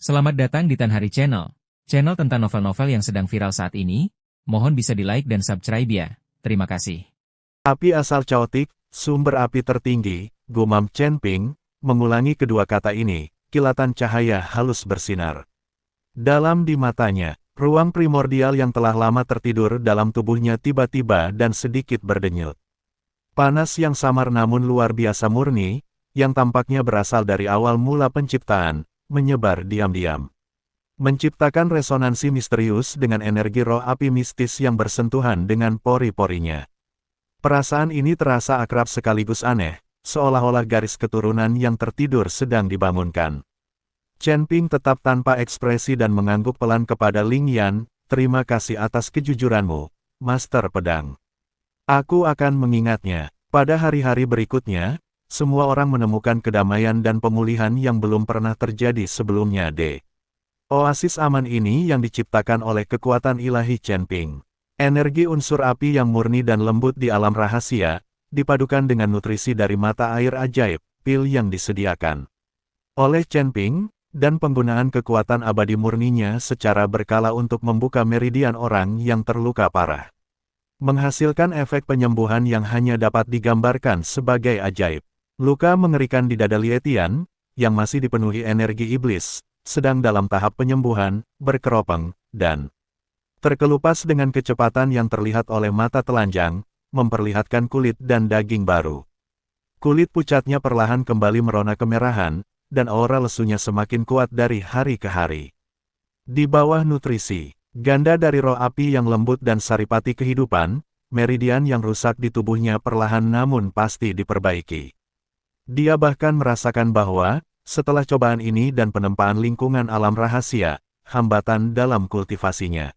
Selamat datang di Tanhari Channel. Channel tentang novel-novel yang sedang viral saat ini. Mohon bisa di-like dan subscribe ya. Terima kasih. Api asal Chaotic, sumber api tertinggi, gumam Chen Ping, mengulangi kedua kata ini, kilatan cahaya halus bersinar. Dalam di matanya, ruang primordial yang telah lama tertidur dalam tubuhnya tiba-tiba dan sedikit berdenyut. Panas yang samar namun luar biasa murni, yang tampaknya berasal dari awal mula penciptaan, menyebar diam-diam. Menciptakan resonansi misterius dengan energi roh api mistis yang bersentuhan dengan pori-porinya. Perasaan ini terasa akrab sekaligus aneh, seolah-olah garis keturunan yang tertidur sedang dibangunkan. Chen Ping tetap tanpa ekspresi dan mengangguk pelan kepada Ling Yan, "Terima kasih atas kejujuranmu, Master Pedang. Aku akan mengingatnya." Pada hari-hari berikutnya, semua orang menemukan kedamaian dan pemulihan yang belum pernah terjadi sebelumnya. Oasis aman ini yang diciptakan oleh kekuatan ilahi Chen Ping. Energi unsur api yang murni dan lembut di alam rahasia, dipadukan dengan nutrisi dari mata air ajaib, pil yang disediakan oleh Chen Ping, dan penggunaan kekuatan abadi murninya secara berkala untuk membuka meridian orang yang terluka parah. Menghasilkan efek penyembuhan yang hanya dapat digambarkan sebagai ajaib. Luka mengerikan di dada Lietian, yang masih dipenuhi energi iblis, sedang dalam tahap penyembuhan, berkeropeng, dan terkelupas dengan kecepatan yang terlihat oleh mata telanjang, memperlihatkan kulit dan daging baru. Kulit pucatnya perlahan kembali merona kemerahan, dan aura lesunya semakin kuat dari hari ke hari. Di bawah nutrisi ganda dari roh api yang lembut dan saripati kehidupan, meridian yang rusak di tubuhnya perlahan namun pasti diperbaiki. Dia bahkan merasakan bahwa, setelah cobaan ini dan penempaan lingkungan alam rahasia, hambatan dalam kultivasinya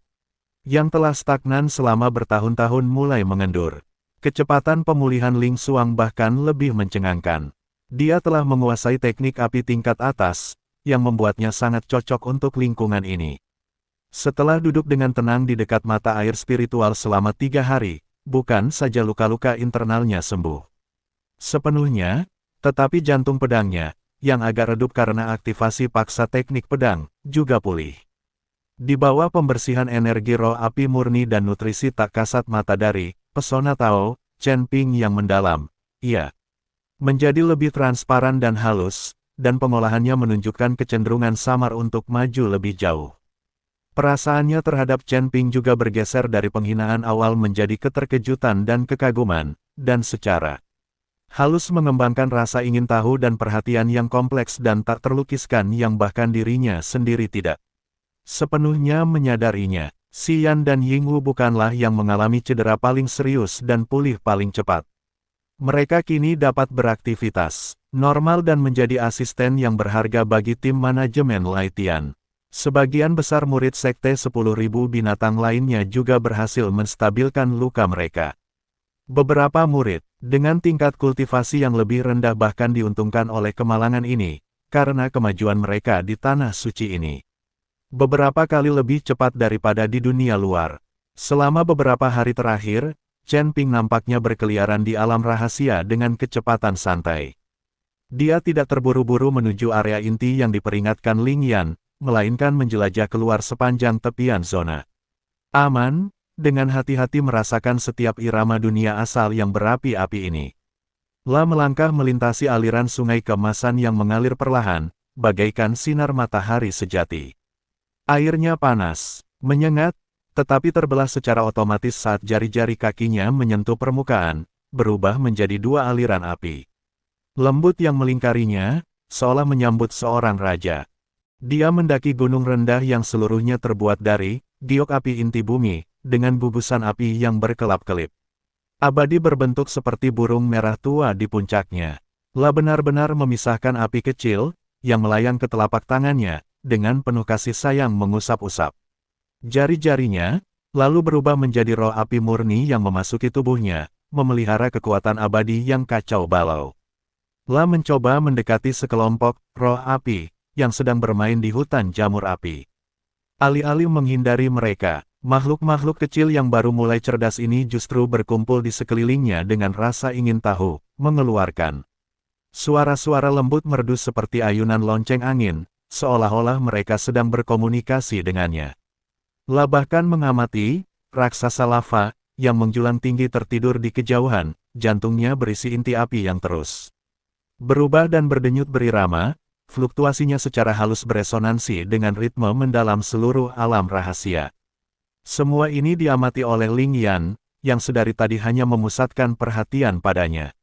yang telah stagnan selama bertahun-tahun mulai mengendur. Kecepatan pemulihan Ling Xuang bahkan lebih mencengangkan. Dia telah menguasai teknik api tingkat atas, yang membuatnya sangat cocok untuk lingkungan ini. Setelah duduk dengan tenang di dekat mata air spiritual selama 3 hari, bukan saja luka-luka internalnya sembuh sepenuhnya, tetapi jantung pedangnya, yang agak redup karena aktivasi paksa teknik pedang, juga pulih. Di bawah pembersihan energi roh api murni dan nutrisi tak kasat mata dari pesona Tao, Chen Ping yang mendalam, ia menjadi lebih transparan dan halus, dan pengolahannya menunjukkan kecenderungan samar untuk maju lebih jauh. Perasaannya terhadap Chen Ping juga bergeser dari penghinaan awal menjadi keterkejutan dan kekaguman, dan secara halus mengembangkan rasa ingin tahu dan perhatian yang kompleks dan tak terlukiskan yang bahkan dirinya sendiri tidak sepenuhnya menyadarinya. Xian dan Yingwu bukanlah yang mengalami cedera paling serius dan pulih paling cepat. Mereka kini dapat beraktivitas normal dan menjadi asisten yang berharga bagi tim manajemen Lietian. Sebagian besar murid sekte 10.000 binatang lainnya juga berhasil menstabilkan luka mereka. Beberapa murid, dengan tingkat kultivasi yang lebih rendah bahkan diuntungkan oleh kemalangan ini, karena kemajuan mereka di tanah suci ini beberapa kali lebih cepat daripada di dunia luar. Selama beberapa hari terakhir, Chen Ping nampaknya berkeliaran di alam rahasia dengan kecepatan santai. Dia tidak terburu-buru menuju area inti yang diperingatkan Ling Yan, melainkan menjelajah keluar sepanjang tepian zona aman, dengan hati-hati merasakan setiap irama dunia asal yang berapi-api ini. La melangkah melintasi aliran sungai keemasan yang mengalir perlahan, bagaikan sinar matahari sejati. Airnya panas, menyengat, tetapi terbelah secara otomatis saat jari-jari kakinya menyentuh permukaan, berubah menjadi 2 aliran api lembut yang melingkarinya, seolah menyambut seorang raja. Dia mendaki gunung rendah yang seluruhnya terbuat dari giok api inti bumi, dengan gugusan api yang berkelap-kelip abadi berbentuk seperti burung merah tua di puncaknya. La benar-benar memisahkan api kecil, yang melayang ke telapak tangannya, dengan penuh kasih sayang mengusap-usap jari-jarinya, lalu berubah menjadi roh api murni yang memasuki tubuhnya, memelihara kekuatan abadi yang kacau balau. La mencoba mendekati sekelompok roh api, yang sedang bermain di hutan jamur api. Alih-alih menghindari mereka, makhluk-makhluk kecil yang baru mulai cerdas ini justru berkumpul di sekelilingnya dengan rasa ingin tahu, mengeluarkan suara-suara lembut merdu seperti ayunan lonceng angin, seolah-olah mereka sedang berkomunikasi dengannya. Lah bahkan mengamati, raksasa lava, yang menjulang tinggi tertidur di kejauhan, jantungnya berisi inti api yang terus berubah dan berdenyut berirama, fluktuasinya secara halus beresonansi dengan ritme mendalam seluruh alam rahasia. Semua ini diamati oleh Ling Yan, yang sedari tadi hanya memusatkan perhatian padanya.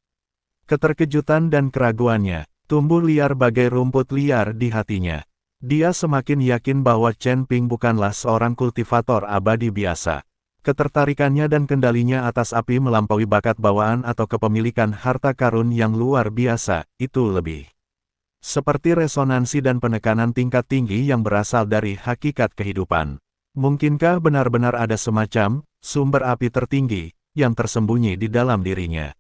Keterkejutan dan keraguannya tumbuh liar bagai rumput liar di hatinya. Dia semakin yakin bahwa Chen Ping bukanlah seorang kultivator abadi biasa. Ketertarikannya dan kendalinya atas api melampaui bakat bawaan atau kepemilikan harta karun yang luar biasa, itu lebih seperti resonansi dan penekanan tingkat tinggi yang berasal dari hakikat kehidupan. Mungkinkah benar-benar ada semacam sumber api tertinggi yang tersembunyi di dalam dirinya?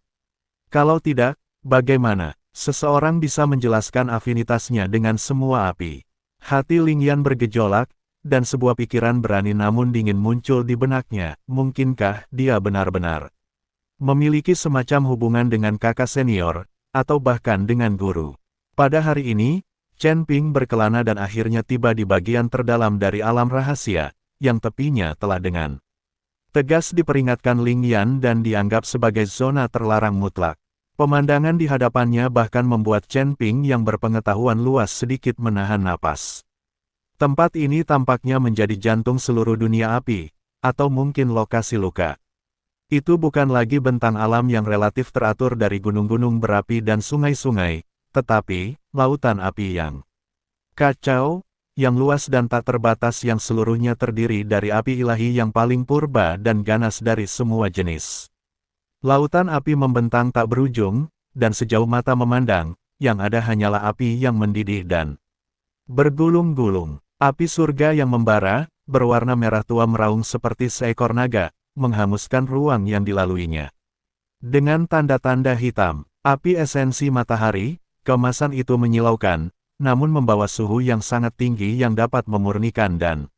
Kalau tidak, bagaimana seseorang bisa menjelaskan afinitasnya dengan semua api? Hati Ling Yan bergejolak, dan sebuah pikiran berani namun dingin muncul di benaknya. Mungkinkah dia benar-benar memiliki semacam hubungan dengan kakak senior, atau bahkan dengan guru? Pada hari ini, Chen Ping berkelana dan akhirnya tiba di bagian terdalam dari alam rahasia, yang tepinya telah dengan tegas diperingatkan Ling Yan dan dianggap sebagai zona terlarang mutlak. Pemandangan di hadapannya bahkan membuat Chen Ping yang berpengetahuan luas sedikit menahan napas. Tempat ini tampaknya menjadi jantung seluruh dunia api, atau mungkin lokasi luka. Itu bukan lagi bentang alam yang relatif teratur dari gunung-gunung berapi dan sungai-sungai, tetapi lautan api yang kacau, yang luas dan tak terbatas yang seluruhnya terdiri dari api ilahi yang paling purba dan ganas dari semua jenis. Lautan api membentang tak berujung, dan sejauh mata memandang, yang ada hanyalah api yang mendidih dan bergulung-gulung. Api surga yang membara, berwarna merah tua meraung seperti seekor naga, menghanguskan ruang yang dilaluinya. Dengan tanda-tanda hitam, api esensi matahari, kemasan itu menyilaukan, namun membawa suhu yang sangat tinggi yang dapat memurnikan dan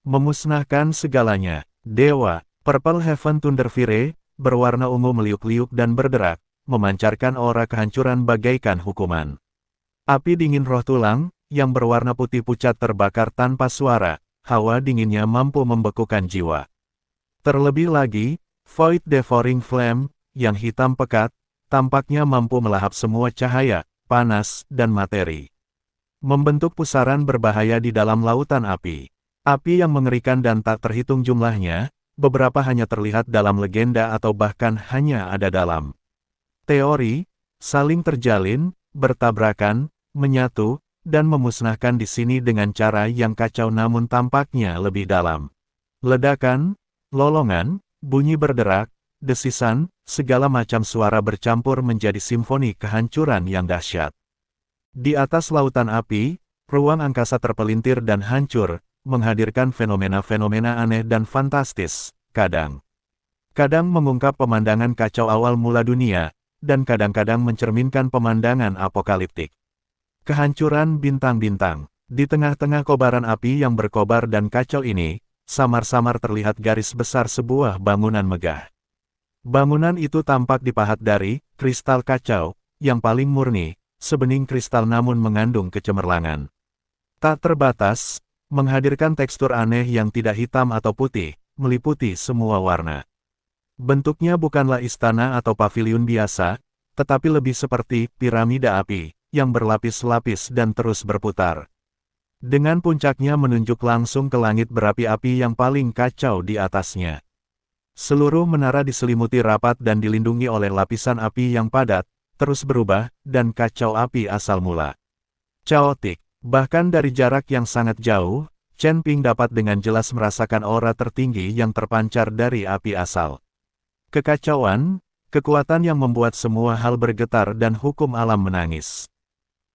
memusnahkan segalanya. Dewa, Purple Heaven Thunderfire, berwarna ungu meliuk-liuk dan berderak, memancarkan aura kehancuran bagaikan hukuman. Api dingin roh tulang, yang berwarna putih pucat terbakar tanpa suara, hawa dinginnya mampu membekukan jiwa. Terlebih lagi, Void Devouring Flame, yang hitam pekat, tampaknya mampu melahap semua cahaya, panas, dan materi. Membentuk pusaran berbahaya di dalam lautan api. Api yang mengerikan dan tak terhitung jumlahnya, beberapa hanya terlihat dalam legenda atau bahkan hanya ada dalam teori, saling terjalin, bertabrakan, menyatu, dan memusnahkan di sini dengan cara yang kacau namun tampaknya lebih dalam. Ledakan, lolongan, bunyi berderak, desisan, segala macam suara bercampur menjadi simfoni kehancuran yang dahsyat. Di atas lautan api, ruang angkasa terpelintir dan hancur, menghadirkan fenomena-fenomena aneh dan fantastis, kadang-kadang mengungkap pemandangan kacau awal mula dunia, dan kadang-kadang mencerminkan pemandangan apokaliptik. Kehancuran bintang-bintang. Di tengah-tengah kobaran api yang berkobar dan kacau ini, samar-samar terlihat garis besar sebuah bangunan megah. Bangunan itu tampak dipahat dari kristal kacau, yang paling murni, sebening kristal namun mengandung kecemerlangan tak terbatas, menghadirkan tekstur aneh yang tidak hitam atau putih, meliputi semua warna. Bentuknya bukanlah istana atau paviliun biasa, tetapi lebih seperti piramida api, yang berlapis-lapis dan terus berputar. Dengan puncaknya menunjuk langsung ke langit berapi-api yang paling kacau di atasnya. Seluruh menara diselimuti rapat dan dilindungi oleh lapisan api yang padat, terus berubah, dan kacau api asal mula. Chaotic. Bahkan dari jarak yang sangat jauh, Chen Ping dapat dengan jelas merasakan aura tertinggi yang terpancar dari api asal. Kekacauan, kekuatan yang membuat semua hal bergetar dan hukum alam menangis.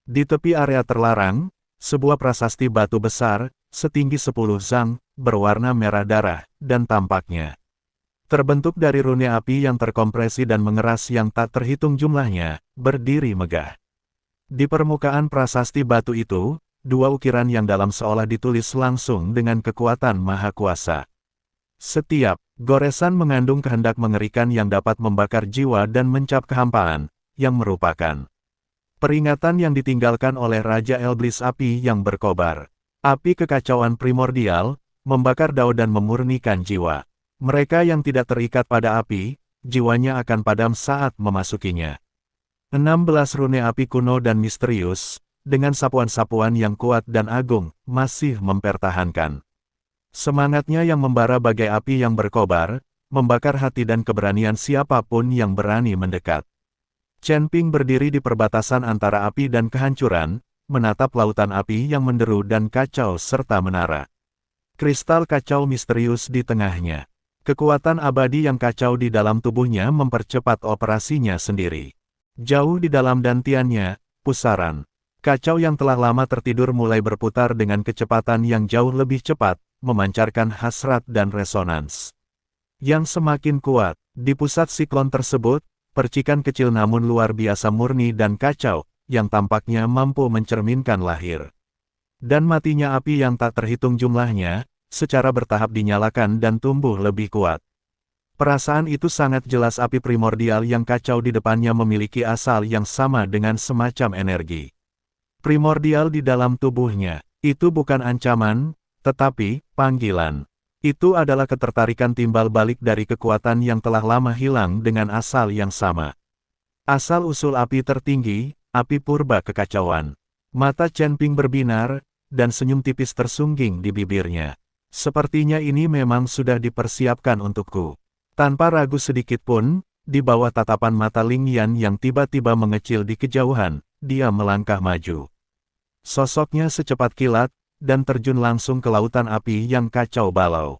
Di tepi area terlarang, sebuah prasasti batu besar, setinggi 10 zang, berwarna merah darah, dan tampaknya terbentuk dari rune api yang terkompresi dan mengeras yang tak terhitung jumlahnya, berdiri megah. Di permukaan prasasti batu itu, dua ukiran yang dalam seolah ditulis langsung dengan kekuatan maha kuasa. Setiap goresan mengandung kehendak mengerikan yang dapat membakar jiwa dan mencap kehampaan, yang merupakan Peringatan yang ditinggalkan oleh Raja Elblis api yang berkobar. Api kekacauan primordial, membakar dao dan memurnikan jiwa. Mereka yang tidak terikat pada api, jiwanya akan padam saat memasukinya. 16 rune api kuno dan misterius, dengan sapuan-sapuan yang kuat dan agung, masih mempertahankan. Semangatnya yang membara bagai api yang berkobar, membakar hati dan keberanian siapapun yang berani mendekat. Chen Ping berdiri di perbatasan antara api dan kehancuran, menatap lautan api yang menderu dan kacau serta menara. Kristal kacau misterius di tengahnya. Kekuatan abadi yang kacau di dalam tubuhnya mempercepat operasinya sendiri. Jauh di dalam dantiannya, pusaran kacau yang telah lama tertidur mulai berputar dengan kecepatan yang jauh lebih cepat, memancarkan hasrat dan resonans yang semakin kuat. Di pusat siklon tersebut, percikan kecil namun luar biasa murni dan kacau, yang tampaknya mampu mencerminkan lahir dan matinya api yang tak terhitung jumlahnya, secara bertahap dinyalakan dan tumbuh lebih kuat. Perasaan itu sangat jelas. Api primordial yang kacau di depannya memiliki asal yang sama dengan semacam energi primordial di dalam tubuhnya. Itu bukan ancaman, tetapi panggilan. Itu adalah ketertarikan timbal balik dari kekuatan yang telah lama hilang dengan asal yang sama. Asal-usul api tertinggi, api purba kekacauan. Mata Chen Ping berbinar, dan senyum tipis tersungging di bibirnya. Sepertinya ini memang sudah dipersiapkan untukku. Tanpa ragu sedikit pun, di bawah tatapan mata Ling Yan yang tiba-tiba mengecil di kejauhan, dia melangkah maju. Sosoknya secepat kilat, dan terjun langsung ke lautan api yang kacau balau.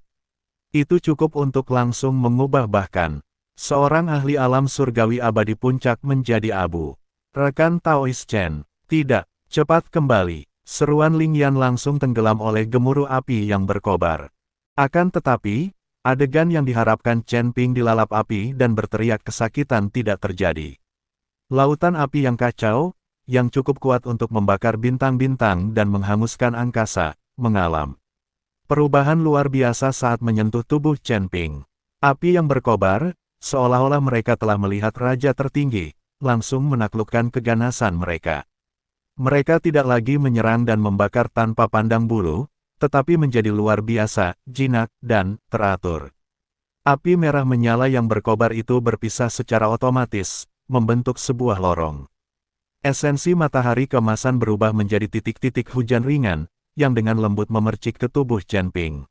Itu cukup untuk langsung mengubah bahkan seorang ahli alam surgawi abadi puncak menjadi abu. Rekan Taois Chen, tidak, cepat kembali. Seruan Ling Yan langsung tenggelam oleh gemuruh api yang berkobar. Akan tetapi, adegan yang diharapkan Chen Ping dilalap api dan berteriak kesakitan tidak terjadi. Lautan api yang kacau, yang cukup kuat untuk membakar bintang-bintang dan menghanguskan angkasa, mengalam perubahan luar biasa saat menyentuh tubuh Chen Ping. Api yang berkobar, seolah-olah mereka telah melihat raja tertinggi, langsung menaklukkan keganasan mereka. Mereka tidak lagi menyerang dan membakar tanpa pandang bulu, tetapi menjadi luar biasa, jinak, dan teratur. Api merah menyala yang berkobar itu berpisah secara otomatis, membentuk sebuah lorong. Esensi matahari keemasan berubah menjadi titik-titik hujan ringan, yang dengan lembut memercik ke tubuh Chen Ping.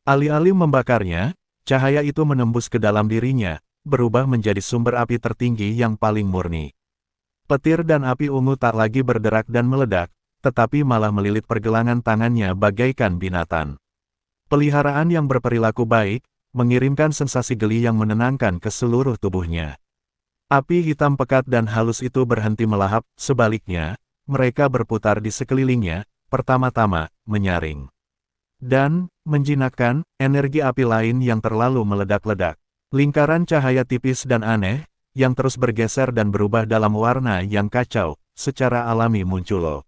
Alih-alih membakarnya, cahaya itu menembus ke dalam dirinya, berubah menjadi sumber api tertinggi yang paling murni. Petir dan api ungu tak lagi berderak dan meledak, tetapi malah melilit pergelangan tangannya bagaikan binatang peliharaan yang berperilaku baik, mengirimkan sensasi geli yang menenangkan ke seluruh tubuhnya. Api hitam pekat dan halus itu berhenti melahap, sebaliknya, mereka berputar di sekelilingnya, pertama-tama, menyaring dan menjinakkan energi api lain yang terlalu meledak-ledak. Lingkaran cahaya tipis dan aneh, yang terus bergeser dan berubah dalam warna yang kacau, secara alami muncul.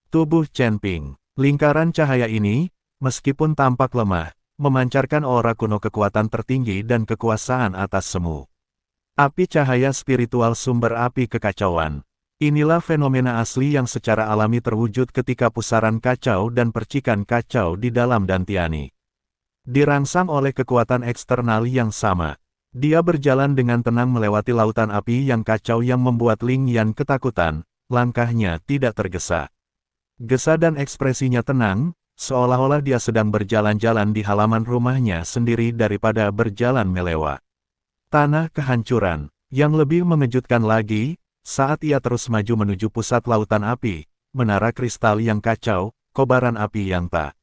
Tubuh Chen Ping. Lingkaran cahaya ini, meskipun tampak lemah, memancarkan aura kuno kekuatan tertinggi dan kekuasaan atas semu. Api cahaya spiritual sumber api kekacauan. Inilah fenomena asli yang secara alami terwujud ketika pusaran kacau dan percikan kacau di dalam dantiani dirangsang oleh kekuatan eksternal yang sama. Dia berjalan dengan tenang melewati lautan api yang kacau yang membuat Ling Yan ketakutan, langkahnya tidak tergesa. Gesa dan ekspresinya tenang, seolah-olah dia sedang berjalan-jalan di halaman rumahnya sendiri daripada berjalan melewat tanah kehancuran. Yang lebih mengejutkan lagi, saat ia terus maju menuju pusat lautan api, menara kristal yang kacau, kobaran api yang tak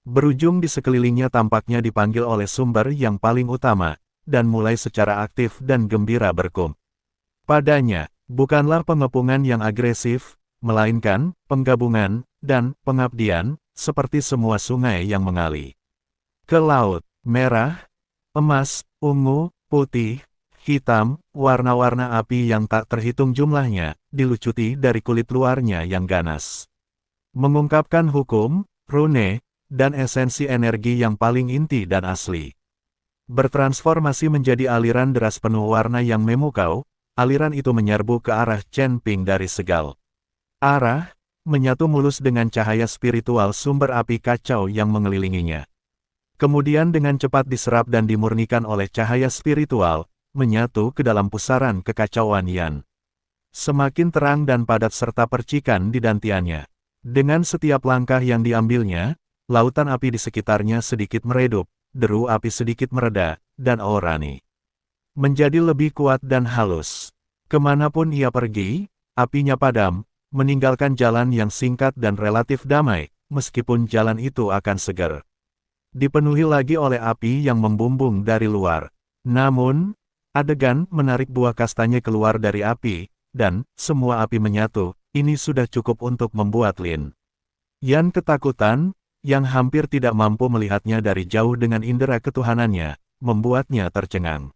berujung di sekelilingnya tampaknya dipanggil oleh sumber yang paling utama, dan mulai secara aktif dan gembira berkum. Padanya, bukanlah pengepungan yang agresif, melainkan penggabungan dan pengabdian, seperti semua sungai yang mengalir ke laut. Merah, emas, ungu, putih, hitam, warna-warna api yang tak terhitung jumlahnya, dilucuti dari kulit luarnya yang ganas. Mengungkapkan hukum, rune, dan esensi energi yang paling inti dan asli. Bertransformasi menjadi aliran deras penuh warna yang memukau, aliran itu menyerbu ke arah Chen Ping dari segal arah, menyatu mulus dengan cahaya spiritual sumber api kacau yang mengelilinginya. Kemudian dengan cepat diserap dan dimurnikan oleh cahaya spiritual, menyatu ke dalam pusaran kekacauan Yan. Semakin terang dan padat serta percikan di dantiannya. Dengan setiap langkah yang diambilnya, lautan api di sekitarnya sedikit meredup, deru api sedikit mereda, dan aurani menjadi lebih kuat dan halus. Kemanapun ia pergi, apinya padam, meninggalkan jalan yang singkat dan relatif damai, meskipun jalan itu akan segar. Dipenuhi lagi oleh api yang membumbung dari luar. Namun, adegan menarik buah kastanya keluar dari api, dan semua api menyatu, ini sudah cukup untuk membuat Lin Yan ketakutan, yang hampir tidak mampu melihatnya dari jauh dengan indera ketuhanannya, membuatnya tercengang.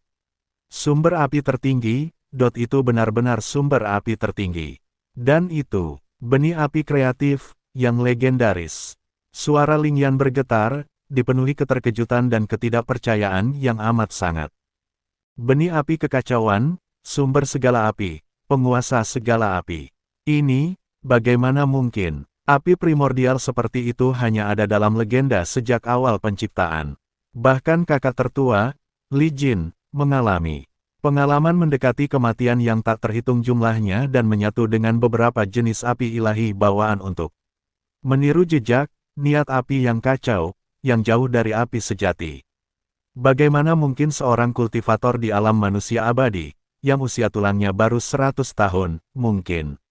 Sumber api tertinggi, itu benar-benar sumber api tertinggi. Dan itu, benih api kreatif, yang legendaris. Suara Ling Yan bergetar, dipenuhi keterkejutan dan ketidakpercayaan yang amat sangat. Benih api kekacauan, sumber segala api, penguasa segala api. Ini, bagaimana mungkin, api primordial seperti itu hanya ada dalam legenda sejak awal penciptaan. Bahkan kakak tertua, Li Jin, mengalami pengalaman mendekati kematian yang tak terhitung jumlahnya dan menyatu dengan beberapa jenis api ilahi bawaan untuk meniru jejak, niat api yang kacau, yang jauh dari api sejati. Bagaimana mungkin seorang kultivator di alam manusia abadi, yang usia tulangnya baru 100 tahun, mungkin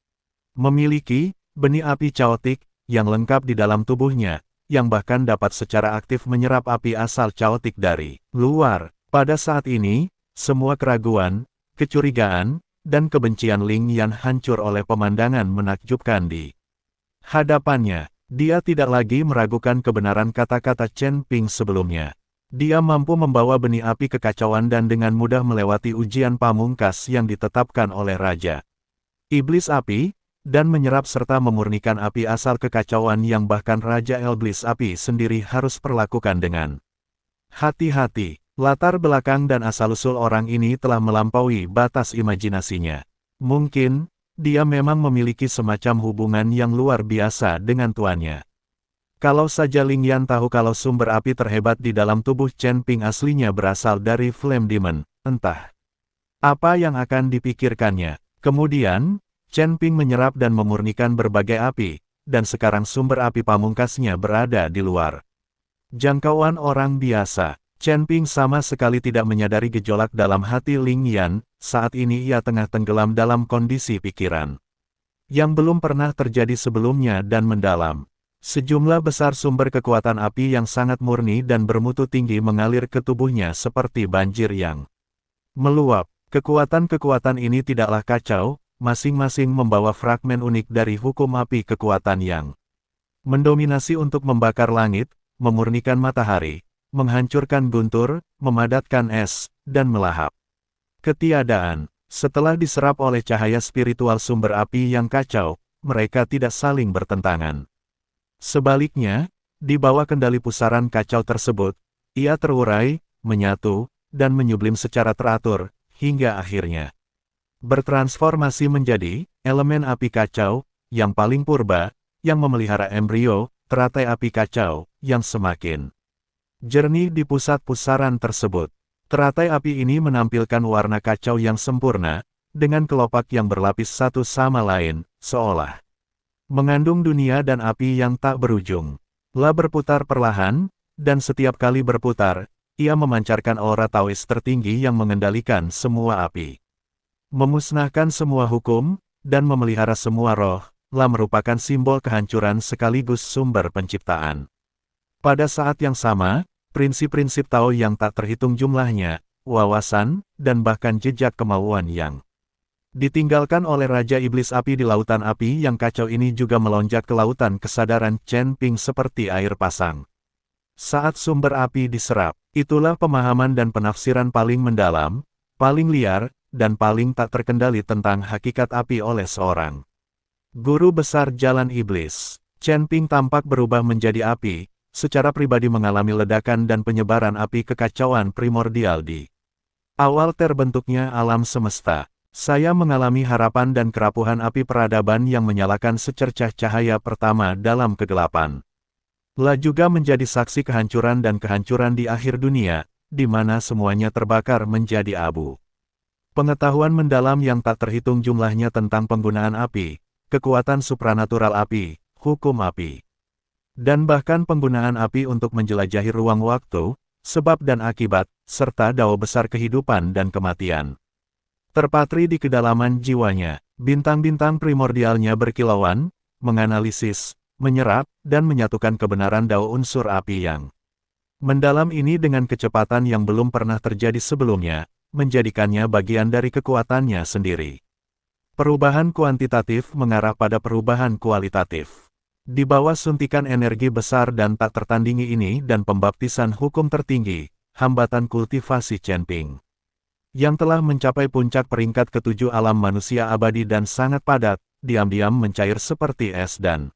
memiliki benih api caotik, yang lengkap di dalam tubuhnya, yang bahkan dapat secara aktif menyerap api asal caotik dari luar. Pada saat ini, semua keraguan, kecurigaan, dan kebencian Ling Yan hancur oleh pemandangan menakjubkan di hadapannya. Dia tidak lagi meragukan kebenaran kata-kata Chen Ping sebelumnya. Dia mampu membawa benih api kekacauan dan dengan mudah melewati ujian pamungkas yang ditetapkan oleh Raja Iblis Api, dan menyerap serta memurnikan api asal kekacauan yang bahkan Raja Iblis Api sendiri harus perlakukan dengan hati-hati. Latar belakang dan asal-usul orang ini telah melampaui batas imajinasinya. Mungkin, dia memang memiliki semacam hubungan yang luar biasa dengan tuannya. Kalau saja Ling Yan tahu kalau sumber api terhebat di dalam tubuh Chen Ping aslinya berasal dari Flame Demon, entah apa yang akan dipikirkannya. Kemudian, Chen Ping menyerap dan memurnikan berbagai api, dan sekarang sumber api pamungkasnya berada di luar jangkauan orang biasa. Chen Ping sama sekali tidak menyadari gejolak dalam hati Ling Yan, saat ini ia tengah tenggelam dalam kondisi pikiran yang belum pernah terjadi sebelumnya dan mendalam. Sejumlah besar sumber kekuatan api yang sangat murni dan bermutu tinggi mengalir ke tubuhnya seperti banjir yang meluap. Kekuatan-kekuatan ini tidaklah kacau, masing-masing membawa fragmen unik dari hukum api kekuatan yang mendominasi untuk membakar langit, memurnikan matahari, menghancurkan guntur, memadatkan es, dan melahap ketiadaan. Setelah diserap oleh cahaya spiritual sumber api yang kacau, mereka tidak saling bertentangan. Sebaliknya, di bawah kendali pusaran kacau tersebut, ia terurai, menyatu, dan menyublim secara teratur, hingga akhirnya bertransformasi menjadi elemen api kacau, yang paling purba, yang memelihara embrio, teratai api kacau, yang semakin jernih di pusat pusaran tersebut. Teratai api ini menampilkan warna kacau yang sempurna, dengan kelopak yang berlapis satu sama lain, seolah mengandung dunia dan api yang tak berujung. La berputar perlahan, dan setiap kali berputar, ia memancarkan aura Taois tertinggi yang mengendalikan semua api. Memusnahkan semua hukum, dan memelihara semua roh, La merupakan simbol kehancuran sekaligus sumber penciptaan. Pada saat yang sama, prinsip-prinsip Tao yang tak terhitung jumlahnya, wawasan, dan bahkan jejak kemauan yang ditinggalkan oleh Raja Iblis Api di lautan api yang kacau ini juga melonjak ke lautan kesadaran Chen Ping seperti air pasang. Saat sumber api diserap, itulah pemahaman dan penafsiran paling mendalam, paling liar, dan paling tak terkendali tentang hakikat api oleh seorang guru besar jalan iblis. Chen Ping tampak berubah menjadi api, secara pribadi mengalami ledakan dan penyebaran api kekacauan primordial di awal terbentuknya alam semesta. Saya mengalami harapan dan kerapuhan api peradaban yang menyalakan secercah cahaya pertama dalam kegelapan. La juga menjadi saksi kehancuran dan kehancuran di akhir dunia, di mana semuanya terbakar menjadi abu. Pengetahuan mendalam yang tak terhitung jumlahnya tentang penggunaan api, kekuatan supranatural api, hukum api, dan bahkan penggunaan api untuk menjelajahi ruang waktu, sebab dan akibat, serta dao besar kehidupan dan kematian. Terpatri di kedalaman jiwanya, bintang-bintang primordialnya berkilauan, menganalisis, menyerap, dan menyatukan kebenaran dao unsur api yang mendalam ini dengan kecepatan yang belum pernah terjadi sebelumnya, menjadikannya bagian dari kekuatannya sendiri. Perubahan kuantitatif mengarah pada perubahan kualitatif. Di bawah suntikan energi besar dan tak tertandingi ini dan pembaptisan hukum tertinggi, hambatan kultivasi Chenping, yang telah mencapai puncak peringkat ketujuh alam manusia abadi dan sangat padat, diam-diam mencair seperti es dan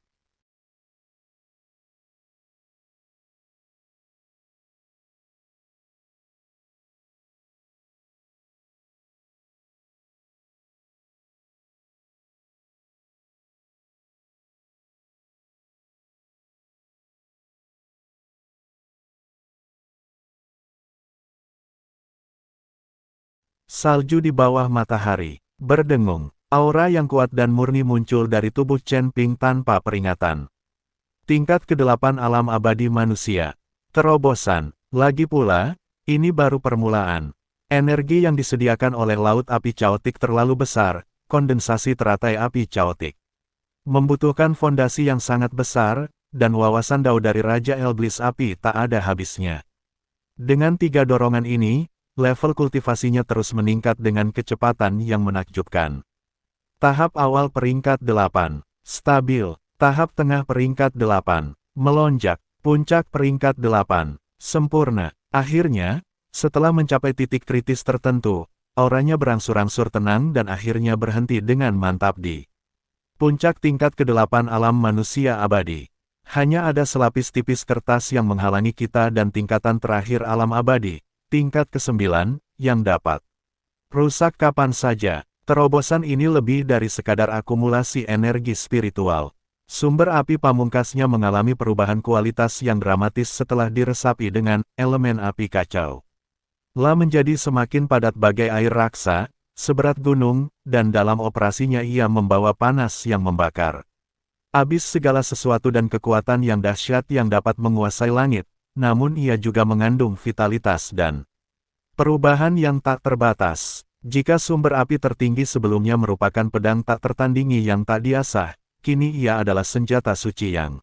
salju di bawah matahari, berdengung. Aura yang kuat dan murni muncul dari tubuh Chenping tanpa peringatan. Tingkat ke-8 alam abadi manusia. Terobosan. Lagi pula, ini baru permulaan. Energi yang disediakan oleh laut api caotik terlalu besar, kondensasi teratai api caotik membutuhkan fondasi yang sangat besar, dan wawasan dao dari Raja Elblis api tak ada habisnya. Dengan 3 dorongan ini, level kultivasinya terus meningkat dengan kecepatan yang menakjubkan. Tahap awal peringkat 8. Stabil. Tahap tengah peringkat 8. Melonjak. Puncak peringkat 8. Sempurna. Akhirnya, setelah mencapai titik kritis tertentu, auranya berangsur-angsur tenang dan akhirnya berhenti dengan mantap di puncak tingkat ke-8 alam manusia abadi. Hanya ada selapis tipis kertas yang menghalangi kita dan tingkatan terakhir alam abadi, tingkat ke-9, yang dapat rusak kapan saja. Terobosan ini lebih dari sekadar akumulasi energi spiritual. Sumber api pamungkasnya mengalami perubahan kualitas yang dramatis setelah diresapi dengan elemen api kacau. La menjadi semakin padat bagai air raksa, seberat gunung, dan dalam operasinya ia membawa panas yang membakar. Abis segala sesuatu dan kekuatan yang dahsyat yang dapat menguasai langit, namun ia juga mengandung vitalitas dan perubahan yang tak terbatas. Jika sumber api tertinggi sebelumnya merupakan pedang tak tertandingi yang tak diasah, kini ia adalah senjata suci yang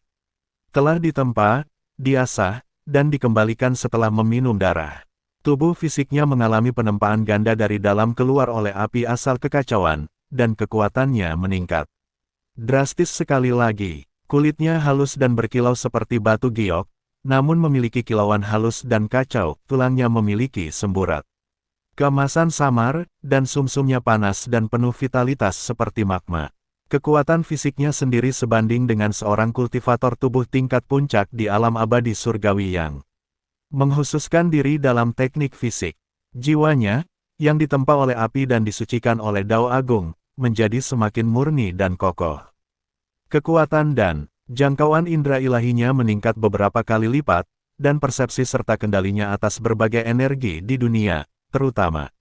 telah ditempa, diasah, dan dikembalikan setelah meminum darah. Tubuh fisiknya mengalami penempaan ganda dari dalam keluar oleh api asal kekacauan, dan kekuatannya meningkat drastis sekali lagi. Kulitnya halus dan berkilau seperti batu giok, namun memiliki kilauan halus dan kacau, tulangnya memiliki semburat keemasan samar, dan sumsumnya panas dan penuh vitalitas seperti magma. Kekuatan fisiknya sendiri sebanding dengan seorang kultivator tubuh tingkat puncak di alam abadi surgawi yang menghususkan diri dalam teknik fisik. Jiwanya, yang ditempa oleh api dan disucikan oleh Dao Agung, menjadi semakin murni dan kokoh. Kekuatan dan jangkauan indera ilahinya meningkat beberapa kali lipat, dan persepsi serta kendalinya atas berbagai energi di dunia, terutama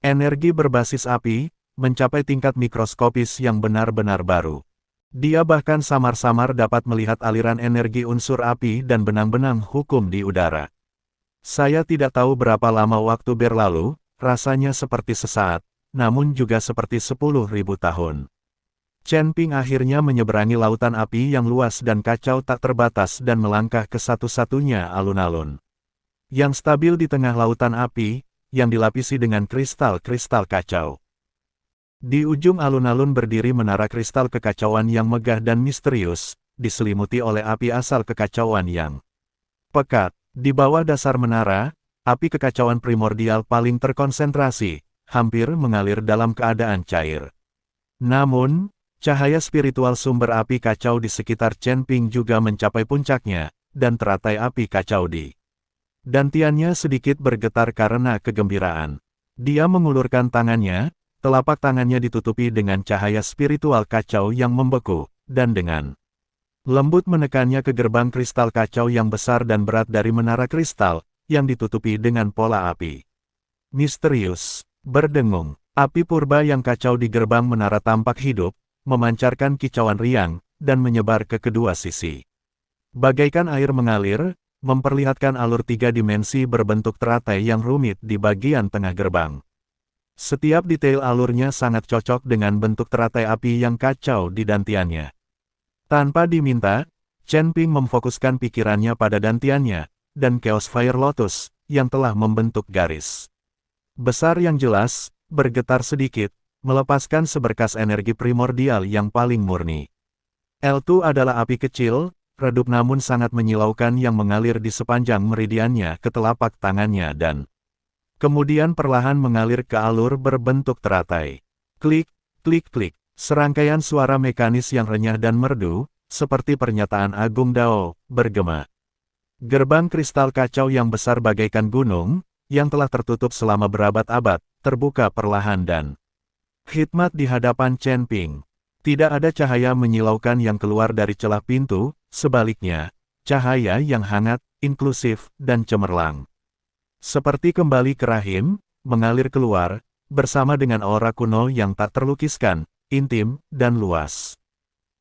energi berbasis api, mencapai tingkat mikroskopis yang benar-benar baru. Dia bahkan samar-samar dapat melihat aliran energi unsur api dan benang-benang hukum di udara. Saya tidak tahu berapa lama waktu berlalu, rasanya seperti sesaat, namun juga seperti 10.000 tahun. Chenping akhirnya menyeberangi lautan api yang luas dan kacau tak terbatas dan melangkah ke satu-satunya alun-alun yang stabil di tengah lautan api, yang dilapisi dengan kristal-kristal kacau. Di ujung alun-alun berdiri menara kristal kekacauan yang megah dan misterius, diselimuti oleh api asal kekacauan yang pekat. Di bawah dasar menara, api kekacauan primordial paling terkonsentrasi, hampir mengalir dalam keadaan cair. Namun, cahaya spiritual sumber api kacau di sekitar Chenping juga mencapai puncaknya, dan teratai api kacau di dantiannya sedikit bergetar karena kegembiraan. Dia mengulurkan tangannya, telapak tangannya ditutupi dengan cahaya spiritual kacau yang membeku, dan dengan lembut menekannya ke gerbang kristal kacau yang besar dan berat dari menara kristal, yang ditutupi dengan pola api. Misterius, berdengung, api purba yang kacau di gerbang menara tampak hidup, memancarkan kicauan riang, dan menyebar ke kedua sisi. Bagaikan air mengalir, memperlihatkan alur 3 dimensi berbentuk teratai yang rumit di bagian tengah gerbang. Setiap detail alurnya sangat cocok dengan bentuk teratai api yang kacau di dantiannya. Tanpa diminta, Chen Ping memfokuskan pikirannya pada dantiannya, dan Chaos Fire Lotus, yang telah membentuk garis besar yang jelas, bergetar sedikit, melepaskan seberkas energi primordial yang paling murni. L2 adalah api kecil, redup namun sangat menyilaukan yang mengalir di sepanjang meridiannya ke telapak tangannya dan kemudian perlahan mengalir ke alur berbentuk teratai. Klik, klik, klik. Serangkaian suara mekanis yang renyah dan merdu, seperti pernyataan Agung Dao, bergema. Gerbang kristal kacau yang besar bagaikan gunung, yang telah tertutup selama berabad-abad, terbuka perlahan dan khidmat di hadapan Chen Ping. Tidak ada cahaya menyilaukan yang keluar dari celah pintu, sebaliknya, cahaya yang hangat, inklusif, dan cemerlang. Seperti kembali ke rahim, mengalir keluar, bersama dengan aura kuno yang tak terlukiskan, intim, dan luas.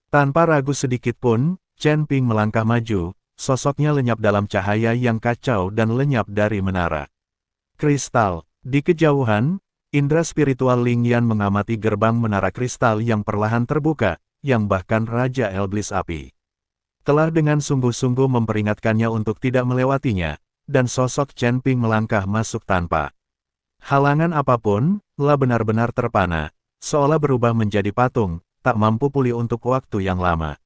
Tanpa ragu sedikit pun, Chen Ping melangkah maju, sosoknya lenyap dalam cahaya yang kacau dan lenyap dari menara kristal. Di kejauhan, indera spiritual Ling Yan mengamati gerbang menara kristal yang perlahan terbuka, yang bahkan Raja Elblis Api telah dengan sungguh-sungguh memperingatkannya untuk tidak melewatinya, dan sosok Chen Ping melangkah masuk tanpa halangan apapun, telah benar-benar terpana, seolah berubah menjadi patung, tak mampu pulih untuk waktu yang lama.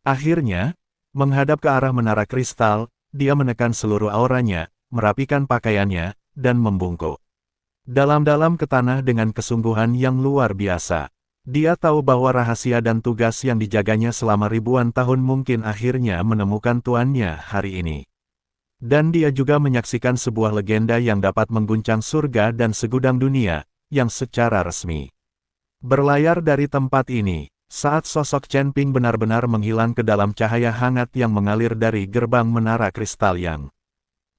Akhirnya, menghadap ke arah menara kristal, dia menekan seluruh auranya, merapikan pakaiannya, dan membungkuk dalam-dalam ke tanah dengan kesungguhan yang luar biasa. Dia tahu bahwa rahasia dan tugas yang dijaganya selama ribuan tahun mungkin akhirnya menemukan tuannya hari ini. Dan dia juga menyaksikan sebuah legenda yang dapat mengguncang surga dan segudang dunia, yang secara resmi berlayar dari tempat ini. Saat sosok Chen Ping benar-benar menghilang ke dalam cahaya hangat yang mengalir dari gerbang menara kristal yang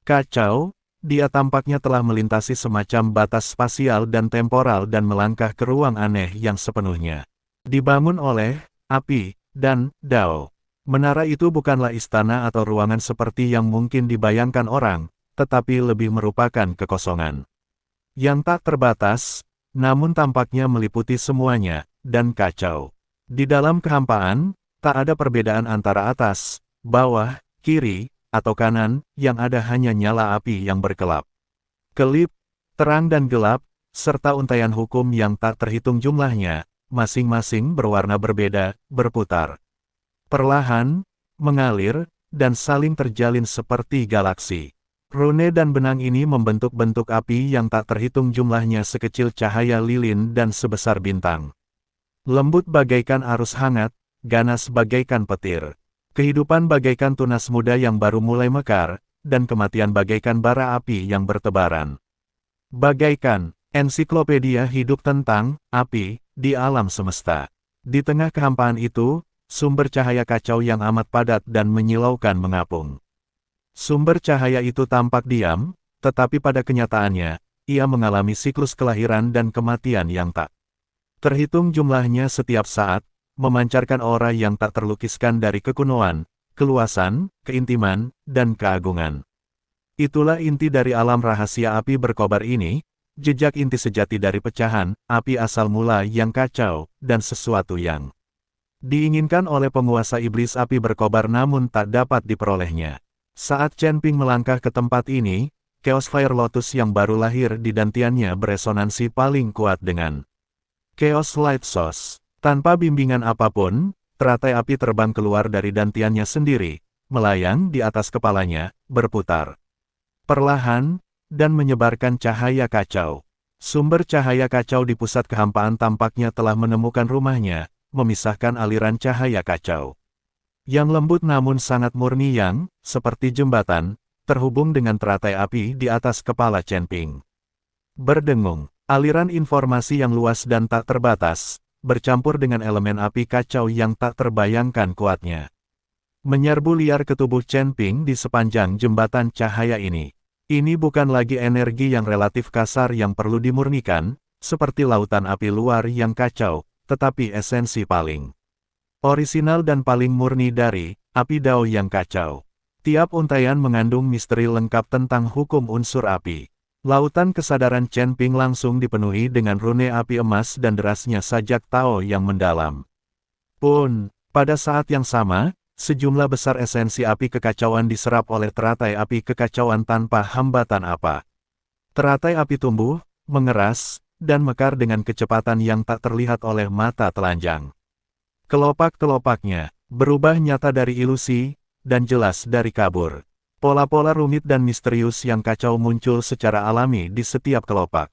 kacau, dia tampaknya telah melintasi semacam batas spasial dan temporal dan melangkah ke ruang aneh yang sepenuhnya dibangun oleh api dan Dao. Menara itu bukanlah istana atau ruangan seperti yang mungkin dibayangkan orang, tetapi lebih merupakan kekosongan yang tak terbatas, namun tampaknya meliputi semuanya, dan kacau. Di dalam kehampaan, tak ada perbedaan antara atas, bawah, kiri, atau kanan, yang ada hanya nyala api yang berkelap. Kelip, terang dan gelap, serta untaian hukum yang tak terhitung jumlahnya, masing-masing berwarna berbeda, berputar perlahan, mengalir, dan saling terjalin seperti galaksi. Rune dan benang ini membentuk bentuk api yang tak terhitung jumlahnya sekecil cahaya lilin dan sebesar bintang. Lembut bagaikan arus hangat, ganas bagaikan petir. Kehidupan bagaikan tunas muda yang baru mulai mekar, dan kematian bagaikan bara api yang bertebaran. Bagaikan ensiklopedia hidup tentang api di alam semesta. Di tengah kehampaan itu, sumber cahaya kacau yang amat padat dan menyilaukan mengapung. Sumber cahaya itu tampak diam, tetapi pada kenyataannya, ia mengalami siklus kelahiran dan kematian yang tak terhitung jumlahnya setiap saat, memancarkan aura yang tak terlukiskan dari kekunoan, keluasan, keintiman, dan keagungan. Itulah inti dari alam rahasia api berkobar ini, jejak inti sejati dari pecahan, api asal mula yang kacau, dan sesuatu yang diinginkan oleh penguasa iblis api berkobar namun tak dapat diperolehnya. Saat Chen Ping melangkah ke tempat ini, Chaos Fire Lotus yang baru lahir di dantiannya beresonansi paling kuat dengan Chaos Light Source. Tanpa bimbingan apapun, teratai api terbang keluar dari dantiannya sendiri, melayang di atas kepalanya, berputar perlahan, dan menyebarkan cahaya kacau. Sumber cahaya kacau di pusat kehampaan tampaknya telah menemukan rumahnya, memisahkan aliran cahaya kacau yang lembut namun sangat murni yang, seperti jembatan, terhubung dengan teratai api di atas kepala Chen Ping. Berdengung, Aliran informasi yang luas dan tak terbatas, bercampur dengan elemen api kacau yang tak terbayangkan kuatnya, menyerbu liar ke tubuh Chen Ping di sepanjang jembatan cahaya ini. Ini bukan lagi energi yang relatif kasar yang perlu dimurnikan, seperti lautan api luar yang kacau, tetapi esensi paling orisinal dan paling murni dari api Dao yang kacau. Tiap untaian mengandung misteri lengkap tentang hukum unsur api. Lautan kesadaran Chen Ping langsung dipenuhi dengan rune api emas dan derasnya sajak Tao yang mendalam. Pada saat yang sama, sejumlah besar esensi api kekacauan diserap oleh teratai api kekacauan tanpa hambatan apa. Teratai api tumbuh, mengeras, dan mekar dengan kecepatan yang tak terlihat oleh mata telanjang. Kelopak-kelopaknya berubah nyata dari ilusi, dan jelas dari kabur. Pola-pola rumit dan misterius yang kacau muncul secara alami di setiap kelopak,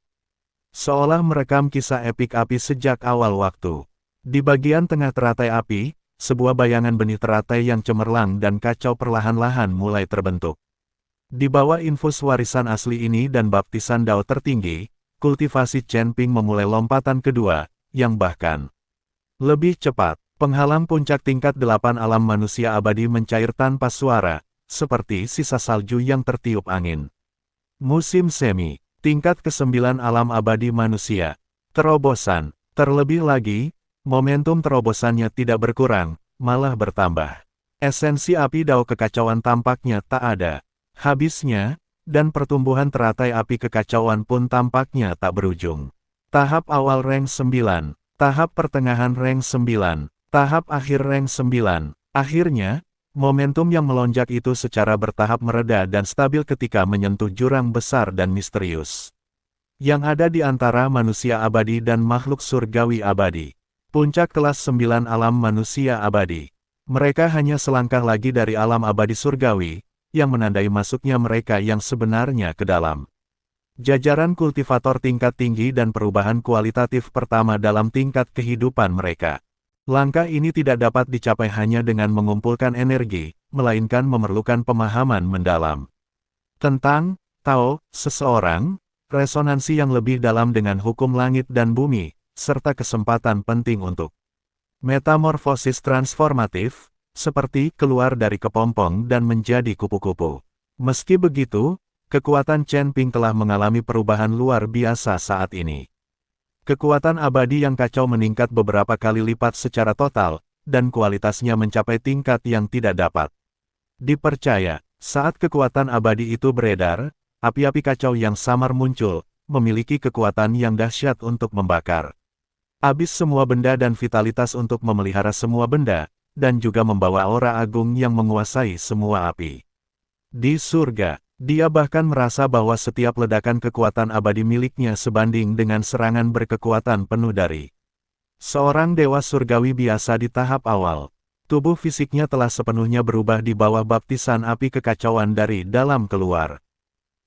seolah merekam kisah epik api sejak awal waktu. Di bagian tengah teratai api, sebuah bayangan benih teratai yang cemerlang dan kacau perlahan-lahan mulai terbentuk. Di bawah infus warisan asli ini dan baptisan Dao tertinggi, kultivasi Chen Ping memulai lompatan kedua, yang bahkan lebih cepat. Penghalang puncak tingkat 8 alam manusia abadi mencair tanpa suara, seperti sisa salju yang tertiup angin. Musim semi, tingkat ke-9 alam abadi manusia. Terobosan, terlebih lagi, momentum terobosannya tidak berkurang, malah bertambah. Esensi api Dao kekacauan tampaknya tak ada habisnya, dan pertumbuhan teratai api kekacauan pun tampaknya tak berujung. Tahap awal rank 9, tahap pertengahan rank 9, tahap akhir rank 9. Akhirnya, momentum yang melonjak itu secara bertahap mereda dan stabil ketika menyentuh jurang besar dan misterius yang ada di antara manusia abadi dan makhluk surgawi abadi. Puncak kelas 9 alam manusia abadi. Mereka hanya selangkah lagi dari alam abadi surgawi, yang menandai masuknya mereka yang sebenarnya ke dalam jajaran kultivator tingkat tinggi dan perubahan kualitatif pertama dalam tingkat kehidupan mereka. Langkah ini tidak dapat dicapai hanya dengan mengumpulkan energi, melainkan memerlukan pemahaman mendalam tentang Tao seseorang, resonansi yang lebih dalam dengan hukum langit dan bumi, serta kesempatan penting untuk metamorfosis transformatif, seperti keluar dari kepompong dan menjadi kupu-kupu. Meski begitu, kekuatan Chen Ping telah mengalami perubahan luar biasa saat ini. Kekuatan abadi yang kacau meningkat beberapa kali lipat secara total, dan kualitasnya mencapai tingkat yang tidak dapat dipercaya. Saat kekuatan abadi itu beredar, api-api kacau yang samar muncul, memiliki kekuatan yang dahsyat untuk membakar habis semua benda dan vitalitas untuk memelihara semua benda, dan juga membawa aura agung yang menguasai semua api. Di surga, dia bahkan merasa bahwa setiap ledakan kekuatan abadi miliknya sebanding dengan serangan berkekuatan penuh dari seorang dewa surgawi biasa di tahap awal. Tubuh fisiknya telah sepenuhnya berubah di bawah baptisan api kekacauan dari dalam keluar.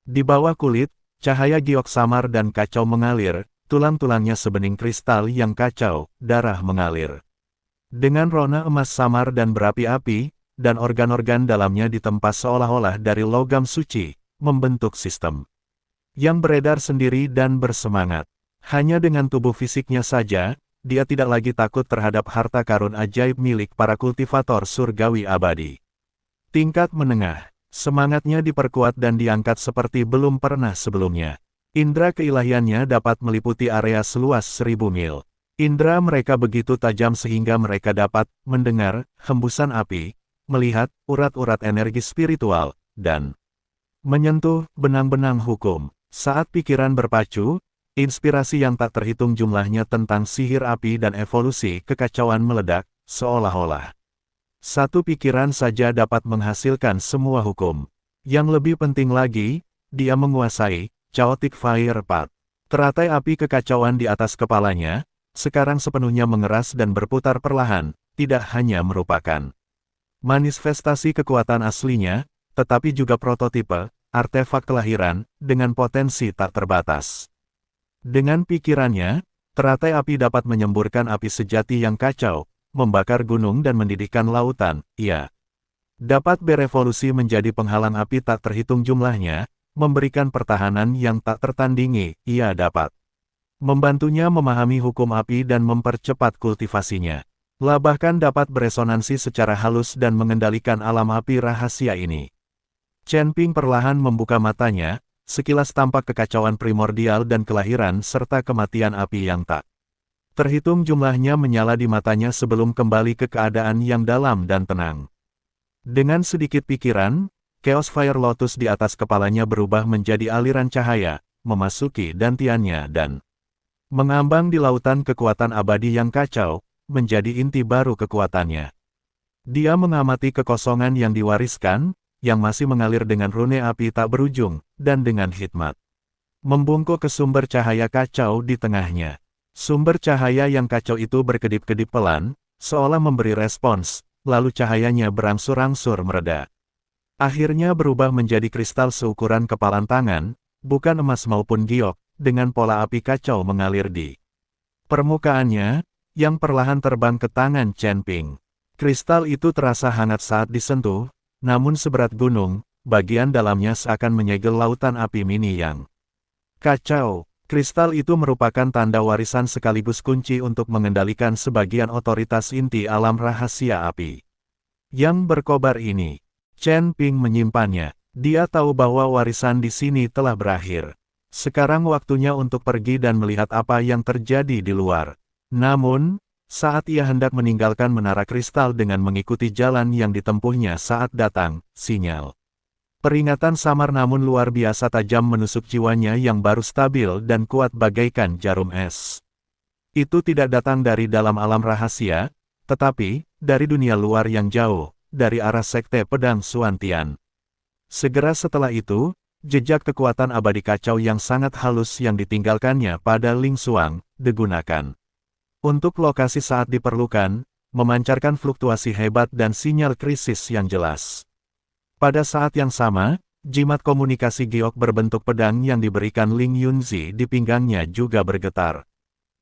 Di bawah kulit, cahaya giok samar dan kacau mengalir, tulang-tulangnya sebening kristal yang kacau, darah mengalir dengan rona emas samar dan berapi-api, dan organ-organ dalamnya ditempa seolah-olah dari logam suci, membentuk sistem yang beredar sendiri dan bersemangat. Hanya dengan tubuh fisiknya saja, dia tidak lagi takut terhadap harta karun ajaib milik para kultivator surgawi abadi. Tingkat menengah, semangatnya diperkuat dan diangkat seperti belum pernah sebelumnya. Indra keilahiannya dapat meliputi area seluas 1000 mil. Indra mereka begitu tajam sehingga mereka dapat mendengar hembusan api, melihat urat-urat energi spiritual, dan menyentuh benang-benang hukum. Saat pikiran berpacu, inspirasi yang tak terhitung jumlahnya tentang sihir api dan evolusi kekacauan meledak, seolah-olah satu pikiran saja dapat menghasilkan semua hukum. Yang lebih penting lagi, dia menguasai Chaotic Fire Path. Teratai api kekacauan di atas kepalanya, sekarang sepenuhnya mengeras dan berputar perlahan, tidak hanya merupakan manifestasi kekuatan aslinya, tetapi juga prototipe, artefak kelahiran, dengan potensi tak terbatas. Dengan pikirannya, teratai api dapat menyemburkan api sejati yang kacau, membakar gunung dan mendidihkan lautan. Ia dapat berevolusi menjadi penghalang api tak terhitung jumlahnya, memberikan pertahanan yang tak tertandingi. Ia dapat membantunya memahami hukum api dan mempercepat kultivasinya. Bahkan dapat beresonansi secara halus dan mengendalikan alam api rahasia ini. Chen Ping perlahan membuka matanya, sekilas tampak kekacauan primordial dan kelahiran serta kematian api yang tak terhitung jumlahnya menyala di matanya sebelum kembali ke keadaan yang dalam dan tenang. Dengan sedikit pikiran, Chaos Fire Lotus di atas kepalanya berubah menjadi aliran cahaya, memasuki dantiannya dan mengambang di lautan kekuatan abadi yang kacau, menjadi inti baru kekuatannya. Dia mengamati kekosongan yang diwariskan, yang masih mengalir dengan rune api tak berujung, dan dengan hikmat membungkuk ke sumber cahaya kacau di tengahnya. Sumber cahaya yang kacau itu berkedip-kedip pelan, seolah memberi respons, lalu cahayanya berangsur-angsur mereda. Akhirnya berubah menjadi kristal seukuran kepalan tangan, bukan emas maupun giok, dengan pola api kacau mengalir di permukaannya, yang perlahan terbang ke tangan Chen Ping. Kristal itu terasa hangat saat disentuh, namun seberat gunung, bagian dalamnya seakan menyegel lautan api mini yang kacau. Kristal itu merupakan tanda warisan sekaligus kunci untuk mengendalikan sebagian otoritas inti alam rahasia api. Yang berkobar ini, Chen Ping menyimpannya. Dia tahu bahwa warisan di sini telah berakhir. Sekarang waktunya untuk pergi dan melihat apa yang terjadi di luar. Namun, saat ia hendak meninggalkan menara kristal dengan mengikuti jalan yang ditempuhnya saat datang, sinyal peringatan samar namun luar biasa tajam menusuk jiwanya yang baru stabil dan kuat bagaikan jarum es. Itu tidak datang dari dalam alam rahasia, tetapi dari dunia luar yang jauh, dari arah sekte pedang Xuantian. Segera setelah itu, jejak kekuatan abadi kacau yang sangat halus yang ditinggalkannya pada Ling Xuang, digunakan untuk lokasi saat diperlukan, memancarkan fluktuasi hebat dan sinyal krisis yang jelas. Pada saat yang sama, jimat komunikasi giok berbentuk pedang yang diberikan Ling Yunzi di pinggangnya juga bergetar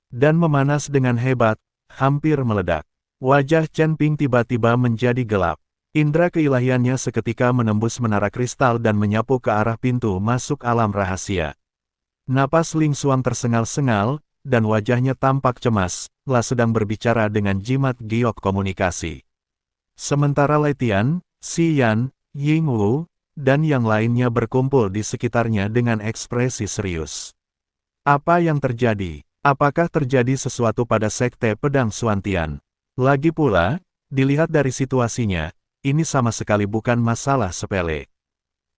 dan memanas dengan hebat, hampir meledak. Wajah Chen Ping tiba-tiba menjadi gelap. Indra keilahiannya seketika menembus menara kristal dan menyapu ke arah pintu masuk alam rahasia. Napas Ling Xuang tersengal-sengal, dan wajahnya tampak cemas, sedang berbicara dengan jimat giok komunikasi. Sementara Letian, Xi Yan, Ying Wu, dan yang lainnya berkumpul di sekitarnya dengan ekspresi serius. Apa yang terjadi? Apakah terjadi sesuatu pada sekte pedang Xuantian? Lagi pula, dilihat dari situasinya, ini sama sekali bukan masalah sepele.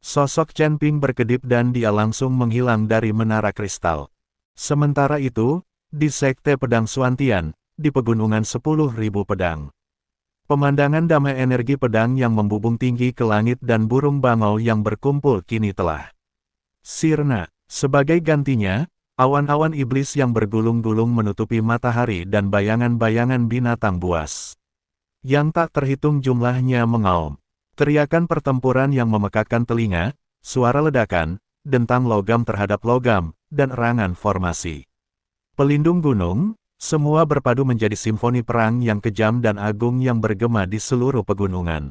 Sosok Chen Ping berkedip dan dia langsung menghilang dari menara kristal. Sementara itu, di sekte pedang Xuantian, di pegunungan 10.000 pedang. Pemandangan damai energi pedang yang membubung tinggi ke langit dan burung bangau yang berkumpul kini telah sirna. Sebagai gantinya, awan-awan iblis yang bergulung-gulung menutupi matahari dan bayangan-bayangan binatang buas yang tak terhitung jumlahnya mengaum. Teriakan pertempuran yang memekakkan telinga, suara ledakan, dentang logam terhadap logam, dan erangan formasi pelindung gunung, semua berpadu menjadi simfoni perang yang kejam dan agung yang bergema di seluruh pegunungan.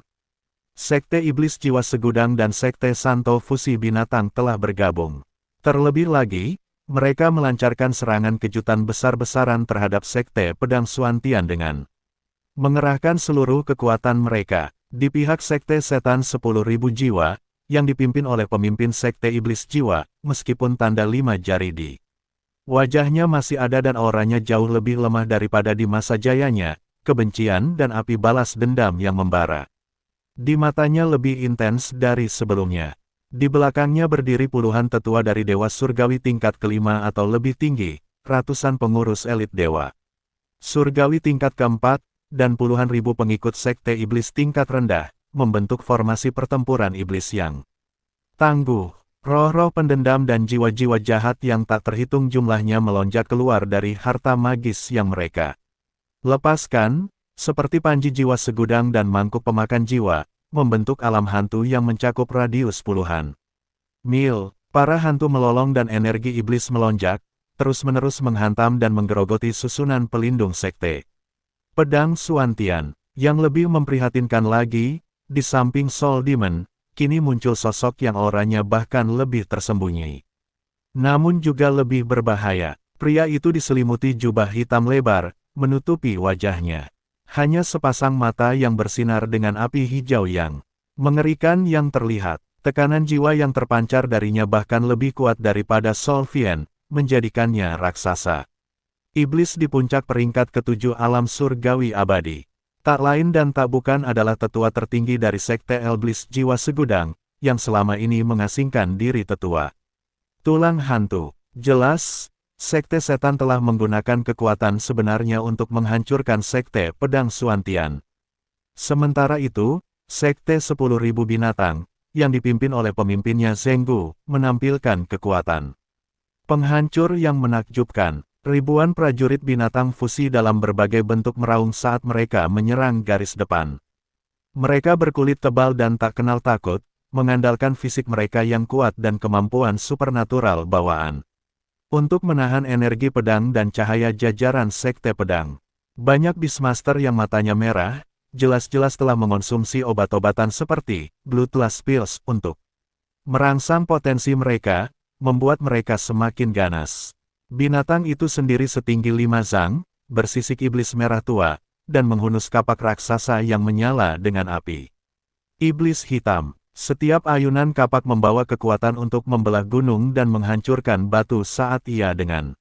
Sekte Iblis Jiwa Segudang dan Sekte Santo Fusi Binatang telah bergabung. Terlebih lagi, mereka melancarkan serangan kejutan besar-besaran terhadap Sekte Pedang Xuantian dengan mengerahkan seluruh kekuatan mereka. Di pihak Sekte Setan 10.000 jiwa, yang dipimpin oleh pemimpin Sekte Iblis Jiwa, meskipun tanda 5 jari di wajahnya masih ada dan auranya jauh lebih lemah daripada di masa jayanya, kebencian dan api balas dendam yang membara di matanya lebih intens dari sebelumnya. Di belakangnya berdiri puluhan tetua dari Dewa Surgawi tingkat kelima atau lebih tinggi, ratusan pengurus elit Dewa Surgawi tingkat keempat, dan puluhan ribu pengikut Sekte Iblis tingkat rendah, membentuk formasi pertempuran iblis yang tangguh. Roh-roh pendendam dan jiwa-jiwa jahat yang tak terhitung jumlahnya melonjak keluar dari harta magis yang mereka lepaskan, seperti panji jiwa segudang dan mangkuk pemakan jiwa, membentuk alam hantu yang mencakup radius puluhan mil. Para hantu melolong dan energi iblis melonjak, terus-menerus menghantam dan menggerogoti susunan pelindung sekte Pedang Xuantian. Yang lebih memprihatinkan lagi, di samping Soul Demon, kini muncul sosok yang auranya bahkan lebih tersembunyi. Namun juga lebih berbahaya. Pria itu diselimuti jubah hitam lebar, menutupi wajahnya. Hanya sepasang mata yang bersinar dengan api hijau yang mengerikan yang terlihat. Tekanan jiwa yang terpancar darinya bahkan lebih kuat daripada Solvien, menjadikannya raksasa. Iblis di puncak peringkat ketujuh alam surgawi abadi. Tak lain dan tak bukan adalah tetua tertinggi dari Sekte Iblis Jiwa Segudang, yang selama ini mengasingkan diri tetua. Tulang hantu. Jelas, Sekte Setan telah menggunakan kekuatan sebenarnya untuk menghancurkan Sekte Pedang Suantian. Sementara itu, Sekte 10.000 Binatang, yang dipimpin oleh pemimpinnya Zenggu, menampilkan kekuatan penghancur yang menakjubkan. Ribuan prajurit binatang fusi dalam berbagai bentuk meraung saat mereka menyerang garis depan. Mereka berkulit tebal dan tak kenal takut, mengandalkan fisik mereka yang kuat dan kemampuan supernatural bawaan untuk menahan energi pedang dan cahaya jajaran Sekte Pedang. Banyak Beastmaster yang matanya merah, jelas-jelas telah mengonsumsi obat-obatan seperti Bloodlust Pills untuk merangsang potensi mereka, membuat mereka semakin ganas. Binatang itu sendiri setinggi 5 zang, bersisik iblis merah tua, dan menghunus kapak raksasa yang menyala dengan api. Iblis hitam. Setiap ayunan kapak membawa kekuatan untuk membelah gunung dan menghancurkan batu saat ia dengan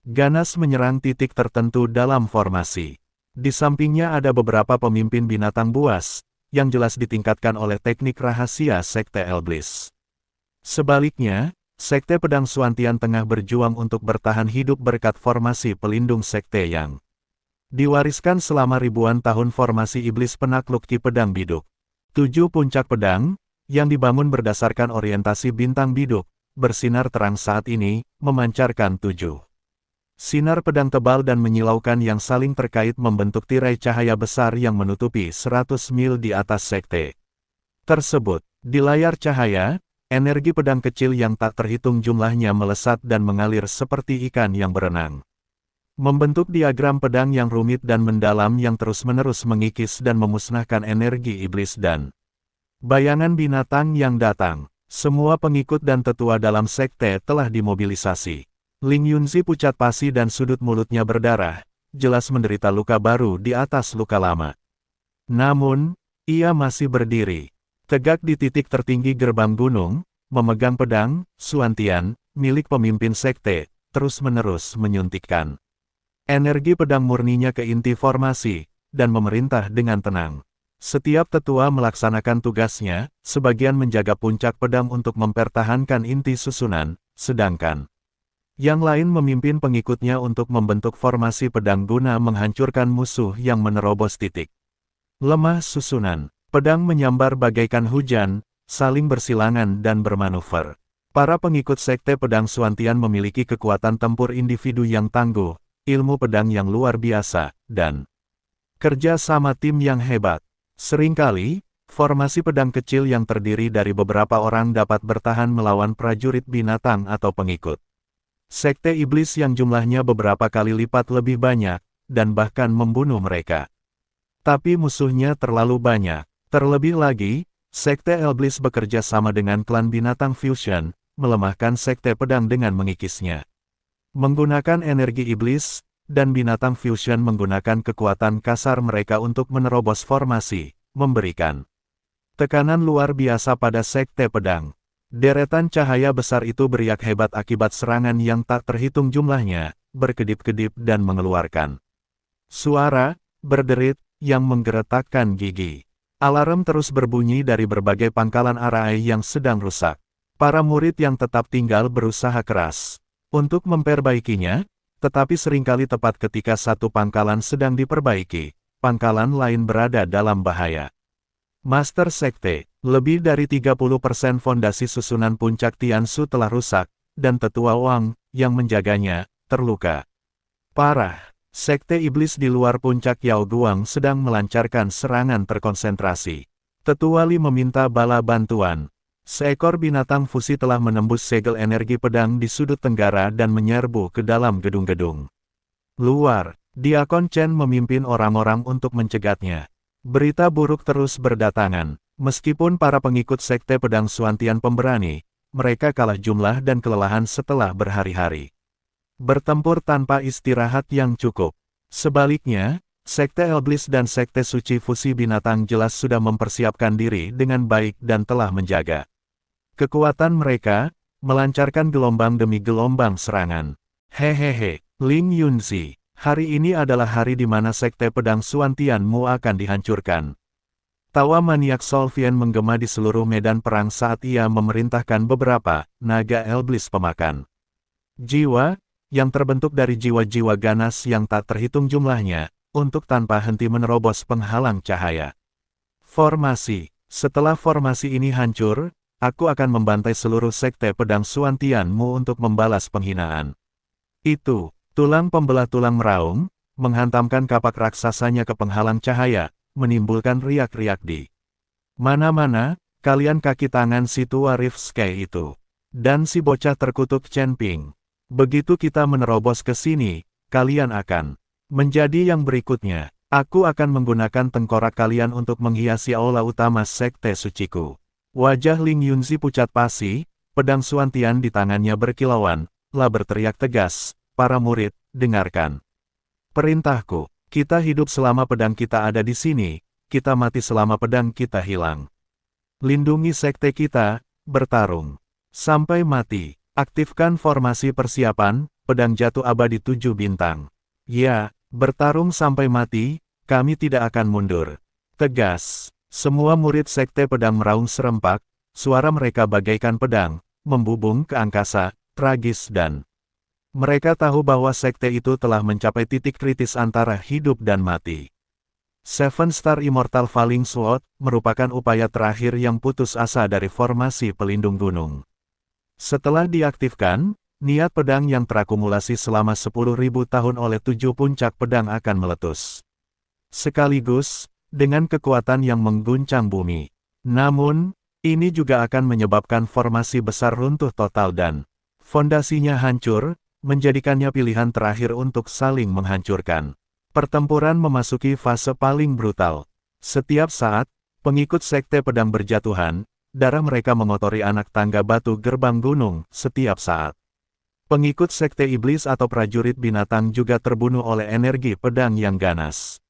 ganas menyerang titik tertentu dalam formasi. Di sampingnya ada beberapa pemimpin binatang buas, yang jelas ditingkatkan oleh teknik rahasia Sekte Iblis. Sebaliknya, Sekte Pedang Suantian tengah berjuang untuk bertahan hidup berkat formasi pelindung sekte yang diwariskan selama ribuan tahun formasi iblis penakluk Ki Pedang Biduk. 7 puncak pedang, yang dibangun berdasarkan orientasi bintang biduk, bersinar terang saat ini, memancarkan 7 sinar pedang tebal dan menyilaukan yang saling terkait membentuk tirai cahaya besar yang menutupi 100 mil di atas sekte tersebut. Di layar cahaya, energi pedang kecil yang tak terhitung jumlahnya melesat dan mengalir seperti ikan yang berenang. Membentuk diagram pedang yang rumit dan mendalam yang terus-menerus mengikis dan memusnahkan energi iblis dan bayangan binatang yang datang. Semua pengikut dan tetua dalam sekte telah dimobilisasi. Ling Yunzi pucat pasi dan sudut mulutnya berdarah, jelas menderita luka baru di atas luka lama. Namun, ia masih berdiri, tegak di titik tertinggi gerbang gunung, memegang pedang, Suantian, milik pemimpin sekte, terus-menerus menyuntikkan energi pedang murninya ke inti formasi, dan memerintah dengan tenang. Setiap tetua melaksanakan tugasnya, sebagian menjaga puncak pedang untuk mempertahankan inti susunan, sedangkan yang lain memimpin pengikutnya untuk membentuk formasi pedang guna menghancurkan musuh yang menerobos titik lemah susunan. Pedang menyambar bagaikan hujan, saling bersilangan dan bermanuver. Para pengikut Sekte Pedang Suantian memiliki kekuatan tempur individu yang tangguh, ilmu pedang yang luar biasa, dan kerja sama tim yang hebat. Seringkali, formasi pedang kecil yang terdiri dari beberapa orang dapat bertahan melawan prajurit binatang atau pengikut Sekte Iblis yang jumlahnya beberapa kali lipat lebih banyak, dan bahkan membunuh mereka. Tapi musuhnya terlalu banyak. Terlebih lagi, Sekte Iblis bekerja sama dengan klan binatang Fusion, melemahkan Sekte Pedang dengan mengikisnya. Menggunakan energi iblis, dan binatang Fusion menggunakan kekuatan kasar mereka untuk menerobos formasi, memberikan tekanan luar biasa pada Sekte Pedang. Deretan cahaya besar itu beriak hebat akibat serangan yang tak terhitung jumlahnya, berkedip-kedip dan mengeluarkan suara, berderit, yang menggeretakkan gigi. Alarm terus berbunyi dari berbagai pangkalan arai yang sedang rusak. Para murid yang tetap tinggal berusaha keras untuk memperbaikinya, tetapi seringkali tepat ketika satu pangkalan sedang diperbaiki, pangkalan lain berada dalam bahaya. Master Sekte, lebih dari 30% fondasi susunan puncak Tiansu telah rusak, dan tetua Wang, yang menjaganya, terluka parah. Sekte Iblis di luar puncak Yao Guang sedang melancarkan serangan terkonsentrasi. Tetua Li meminta bala bantuan. Seekor binatang fusi telah menembus segel energi pedang di sudut tenggara dan menyerbu ke dalam gedung-gedung luar. Diakon Chen memimpin orang-orang untuk mencegatnya. Berita buruk terus berdatangan. Meskipun para pengikut Sekte Pedang Suantian pemberani, mereka kalah jumlah dan kelelahan setelah berhari-hari bertempur tanpa istirahat yang cukup. Sebaliknya, Sekte Elblis dan Sekte Suci Fusi Binatang jelas sudah mempersiapkan diri dengan baik dan telah menjaga kekuatan mereka, melancarkan gelombang demi gelombang serangan. Hehehe, Ling Yunzi, hari ini adalah hari di mana Sekte Pedang Suantianmu akan dihancurkan. Tawa maniak Solvian menggema di seluruh medan perang saat ia memerintahkan beberapa naga Elblis pemakan jiwa, yang terbentuk dari jiwa-jiwa ganas yang tak terhitung jumlahnya, untuk tanpa henti menerobos penghalang cahaya. Formasi. Setelah formasi ini hancur, aku akan membantai seluruh Sekte Pedang Suantianmu untuk membalas penghinaan. Itu, tulang pembelah tulang meraung, menghantamkan kapak raksasanya ke penghalang cahaya, menimbulkan riak-riak di mana-mana. Kalian kaki tangan si tua Rifsky itu. Dan si bocah terkutuk Chen Ping. Begitu kita menerobos ke sini, kalian akan menjadi yang berikutnya. Aku akan menggunakan tengkorak kalian untuk menghiasi aula utama Sekte Suciku. Wajah Ling Yunzi pucat pasi, pedang Suantian di tangannya berkilauan, lah berteriak tegas, para murid, dengarkan perintahku. Kita hidup selama pedang kita ada di sini, kita mati selama pedang kita hilang. Lindungi sekte kita, bertarung sampai mati. Aktifkan formasi persiapan, pedang jatuh abadi 7 bintang. Ya, bertarung sampai mati, kami tidak akan mundur. Tegas, semua murid sekte pedang meraung serempak, suara mereka bagaikan pedang, membubung ke angkasa, tragis dan mereka tahu bahwa sekte itu telah mencapai titik kritis antara hidup dan mati. Seven Star Immortal Falling Sword merupakan upaya terakhir yang putus asa dari formasi pelindung gunung. Setelah diaktifkan, niat pedang yang terakumulasi selama 10.000 tahun oleh 7 puncak pedang akan meletus. Sekaligus, dengan kekuatan yang mengguncang bumi. Namun, ini juga akan menyebabkan formasi besar runtuh total dan fondasinya hancur, menjadikannya pilihan terakhir untuk saling menghancurkan. Pertempuran memasuki fase paling brutal. Setiap saat, pengikut sekte pedang berjatuhan, darah mereka mengotori anak tangga batu gerbang gunung setiap saat. Pengikut sekte iblis atau prajurit binatang juga terbunuh oleh energi pedang yang ganas.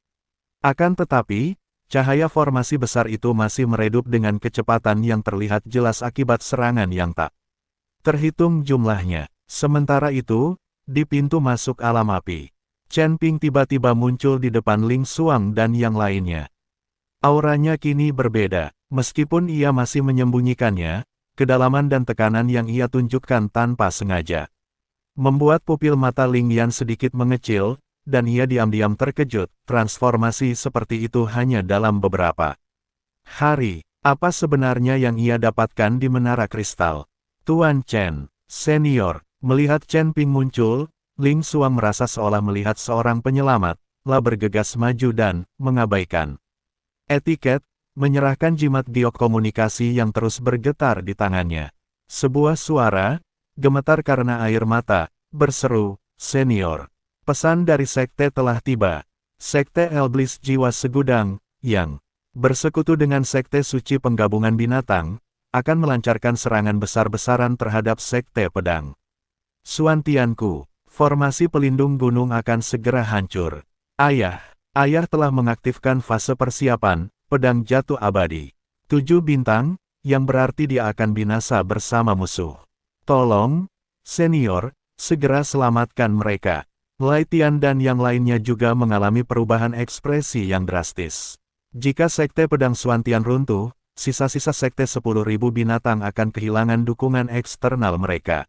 Akan tetapi, cahaya formasi besar itu masih meredup dengan kecepatan yang terlihat jelas akibat serangan yang tak terhitung jumlahnya. Sementara itu, di pintu masuk alam api, Chen Ping tiba-tiba muncul di depan Ling Xuang dan yang lainnya. Auranya kini berbeda. Meskipun ia masih menyembunyikannya, kedalaman dan tekanan yang ia tunjukkan tanpa sengaja membuat pupil mata Ling Yan sedikit mengecil, dan ia diam-diam terkejut. Transformasi seperti itu hanya dalam beberapa hari. Apa sebenarnya yang ia dapatkan di Menara Kristal? Tuan Chen, senior, melihat Chen Ping muncul, Ling Xuang merasa seolah melihat seorang penyelamat, lah bergegas maju dan mengabaikan etiket, menyerahkan jimat giok komunikasi yang terus bergetar di tangannya. Sebuah suara, gemetar karena air mata, berseru, senior. Pesan dari sekte telah tiba. Sekte Elblis Jiwa Segudang, yang bersekutu dengan sekte suci penggabungan binatang, akan melancarkan serangan besar-besaran terhadap sekte pedang Suantianku. Formasi pelindung gunung akan segera hancur. Ayah telah mengaktifkan fase persiapan, pedang jatuh abadi 7 bintang, yang berarti dia akan binasa bersama musuh. Tolong, senior, segera selamatkan mereka. Lai Tian dan yang lainnya juga mengalami perubahan ekspresi yang drastis. Jika sekte pedang Suantian runtuh, sisa-sisa sekte 10.000 binatang akan kehilangan dukungan eksternal mereka.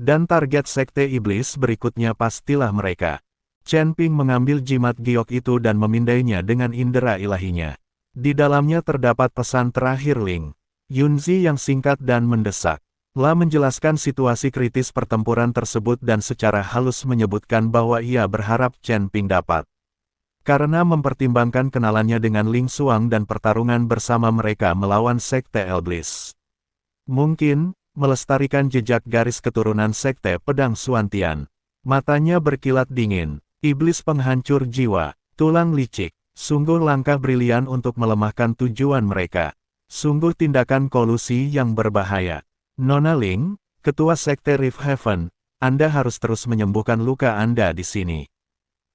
Dan target sekte iblis berikutnya pastilah mereka. Chen Ping mengambil jimat giok itu dan memindainya dengan indera ilahinya. Di dalamnya terdapat pesan terakhir Ling Yunzi yang singkat dan mendesak. La menjelaskan situasi kritis pertempuran tersebut dan secara halus menyebutkan bahwa ia berharap Chen Ping dapat. Karena mempertimbangkan kenalannya dengan Ling Xuang dan pertarungan bersama mereka melawan Sekte Elblis. Mungkin, melestarikan jejak garis keturunan Sekte Pedang Suantian. Matanya berkilat dingin. Iblis penghancur jiwa, tulang licik. Sungguh langkah brilian untuk melemahkan tujuan mereka. Sungguh tindakan kolusi yang berbahaya. Nona Ling, ketua sekte Rift Heaven, Anda harus terus menyembuhkan luka Anda di sini.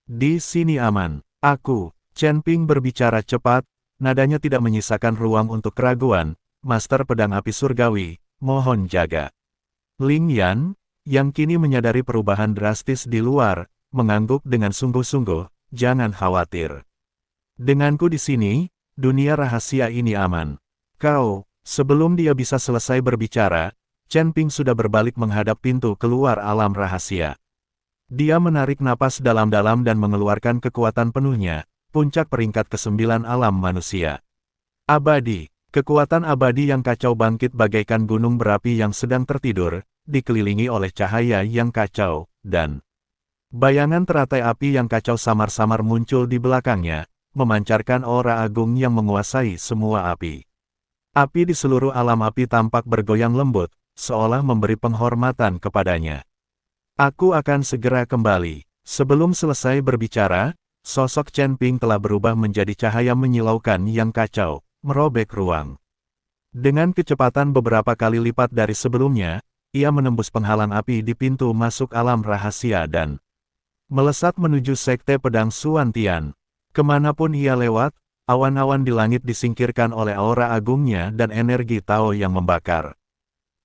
Di sini aman. Aku, Chen Ping berbicara cepat, nadanya tidak menyisakan ruang untuk keraguan. Master Pedang Api Surgawi, mohon jaga. Ling Yan, yang kini menyadari perubahan drastis di luar, mengangguk dengan sungguh-sungguh, jangan khawatir. Denganku di sini, dunia rahasia ini aman. Kau, sebelum dia bisa selesai berbicara, Chen Ping sudah berbalik menghadap pintu keluar alam rahasia. Dia menarik napas dalam-dalam dan mengeluarkan kekuatan penuhnya, puncak peringkat ke-9 alam manusia. Abadi, kekuatan abadi yang kacau bangkit bagaikan gunung berapi yang sedang tertidur, dikelilingi oleh cahaya yang kacau, dan bayangan teratai api yang kacau samar-samar muncul di belakangnya, memancarkan aura agung yang menguasai semua api. Api di seluruh alam api tampak bergoyang lembut, seolah memberi penghormatan kepadanya. Aku akan segera kembali. Sebelum selesai berbicara, sosok Chen Ping telah berubah menjadi cahaya menyilaukan yang kacau, merobek ruang. Dengan kecepatan beberapa kali lipat dari sebelumnya, ia menembus penghalang api di pintu masuk alam rahasia dan melesat menuju Sekte Pedang Xuantian. Kemanapun ia lewat, awan-awan di langit disingkirkan oleh aura agungnya dan energi Tao yang membakar.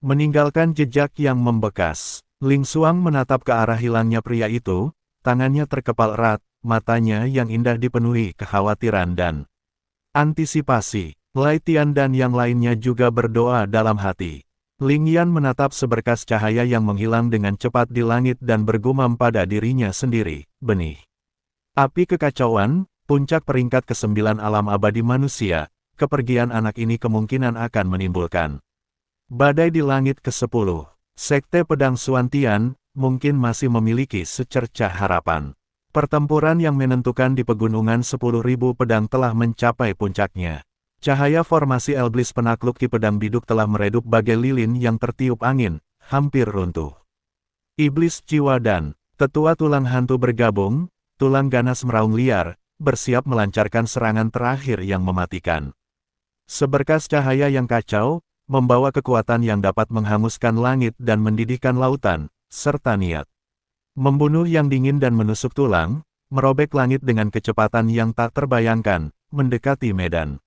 Meninggalkan jejak yang membekas, Ling Xuang menatap ke arah hilangnya pria itu, tangannya terkepal erat, matanya yang indah dipenuhi kekhawatiran dan antisipasi. Lai Tian dan yang lainnya juga berdoa dalam hati. Ling Yan menatap seberkas cahaya yang menghilang dengan cepat di langit dan bergumam pada dirinya sendiri, benih. Api kekacauan, puncak peringkat ke-9 alam abadi manusia, kepergian anak ini kemungkinan akan menimbulkan badai di langit ke-10. Sekte Pedang Xuantian, mungkin masih memiliki secercah harapan. Pertempuran yang menentukan di pegunungan 10.000 pedang telah mencapai puncaknya. Cahaya formasi Elblis penakluk Ki Pedang Biduk telah meredup bagai lilin yang tertiup angin, hampir runtuh. Iblis jiwa dan tetua tulang hantu bergabung, tulang ganas meraung liar, bersiap melancarkan serangan terakhir yang mematikan. Seberkas cahaya yang kacau, membawa kekuatan yang dapat menghanguskan langit dan mendidihkan lautan, serta niat membunuh yang dingin dan menusuk tulang, merobek langit dengan kecepatan yang tak terbayangkan, mendekati medan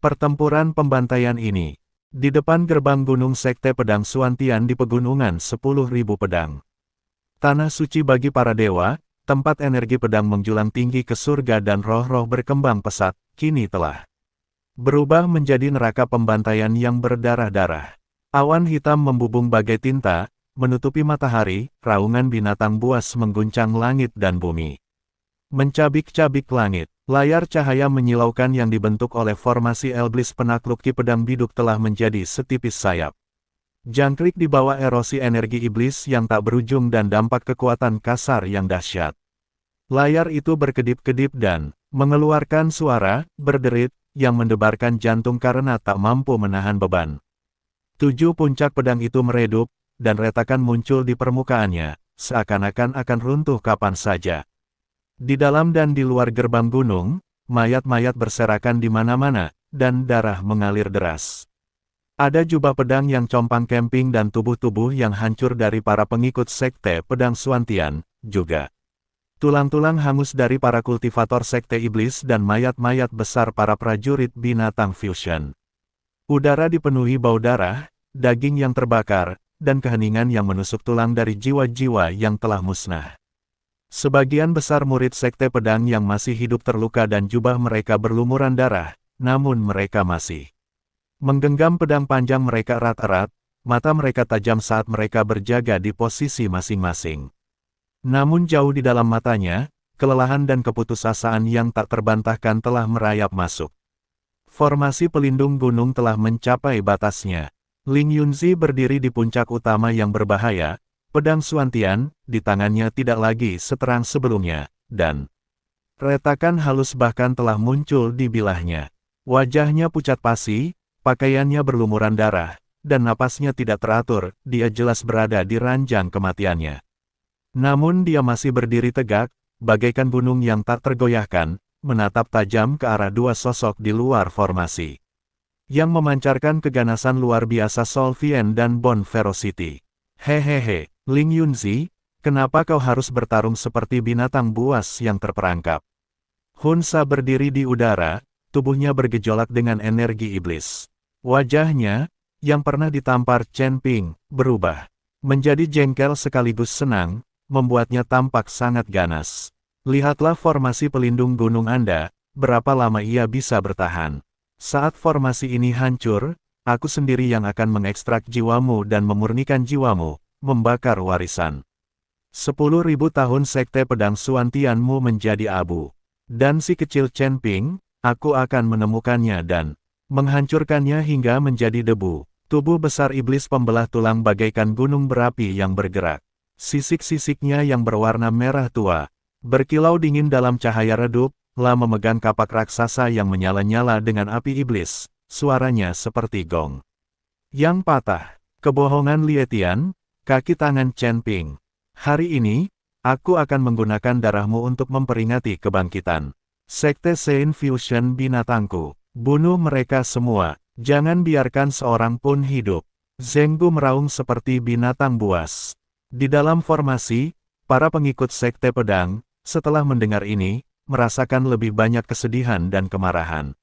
pertempuran pembantaian ini. Di depan gerbang gunung Sekte Pedang Xuantian di pegunungan 10.000 pedang. Tanah suci bagi para dewa, tempat energi pedang menjulang tinggi ke surga dan roh-roh berkembang pesat, kini telah berubah menjadi neraka pembantaian yang berdarah-darah. Awan hitam membubung bagai tinta, menutupi matahari, raungan binatang buas mengguncang langit dan bumi. Mencabik-cabik langit, layar cahaya menyilaukan yang dibentuk oleh formasi Elblis penakluk Ki Pedang Biduk telah menjadi setipis sayap. Jangkrik di bawah erosi energi iblis yang tak berujung dan dampak kekuatan kasar yang dahsyat. Layar itu berkedip-kedip dan mengeluarkan suara, berderit, yang mendebarkan jantung karena tak mampu menahan beban. 7 puncak pedang itu meredup, dan retakan muncul di permukaannya, seakan-akan akan runtuh kapan saja. Di dalam dan di luar gerbang gunung, mayat-mayat berserakan di mana-mana, dan darah mengalir deras. Ada jubah pedang yang compang camping dan tubuh-tubuh yang hancur dari para pengikut Sekte Pedang Xuantian, juga tulang-tulang hangus dari para kultivator Sekte Iblis dan mayat-mayat besar para prajurit binatang fusion. Udara dipenuhi bau darah, daging yang terbakar, dan keheningan yang menusuk tulang dari jiwa-jiwa yang telah musnah. Sebagian besar murid Sekte Pedang yang masih hidup terluka dan jubah mereka berlumuran darah, namun mereka masih menggenggam pedang panjang mereka erat-erat, mata mereka tajam saat mereka berjaga di posisi masing-masing. Namun jauh di dalam matanya, kelelahan dan keputusasaan yang tak terbantahkan telah merayap masuk. Formasi pelindung gunung telah mencapai batasnya. Ling Yunzi berdiri di puncak utama yang berbahaya, pedang Xuantian, di tangannya tidak lagi seterang sebelumnya, dan retakan halus bahkan telah muncul di bilahnya. Wajahnya pucat pasi, pakaiannya berlumuran darah, dan napasnya tidak teratur, dia jelas berada di ranjang kematiannya. Namun dia masih berdiri tegak, bagaikan gunung yang tak tergoyahkan, menatap tajam ke arah 2 sosok di luar formasi. Yang memancarkan keganasan luar biasa Solvien dan Bone Ferocity. Hehehe, Ling Yunzi, kenapa kau harus bertarung seperti binatang buas yang terperangkap? Hunsa berdiri di udara, tubuhnya bergejolak dengan energi iblis. Wajahnya, yang pernah ditampar Chen Ping, berubah menjadi jengkel sekaligus senang, membuatnya tampak sangat ganas. Lihatlah formasi pelindung gunung Anda, berapa lama ia bisa bertahan. Saat formasi ini hancur, aku sendiri yang akan mengekstrak jiwamu dan memurnikan jiwamu, membakar warisan. 10.000 tahun sekte pedang Xuantianmu menjadi abu. Dan si kecil Chen Ping, aku akan menemukannya dan menghancurkannya hingga menjadi debu. Tubuh besar iblis pembelah tulang bagaikan gunung berapi yang bergerak. Sisik-sisiknya yang berwarna merah tua, berkilau dingin dalam cahaya redup, lah memegang kapak raksasa yang menyala-nyala dengan api iblis. Suaranya seperti gong yang patah. Kebohongan Lietian, kaki tangan Chen Ping. Hari ini, aku akan menggunakan darahmu untuk memperingati kebangkitan Sekte Sein Fusion binatangku. Bunuh mereka semua, jangan biarkan seorang pun hidup. Zenggu meraung seperti binatang buas. Di dalam formasi, para pengikut Sekte Pedang, setelah mendengar ini, merasakan lebih banyak kesedihan dan kemarahan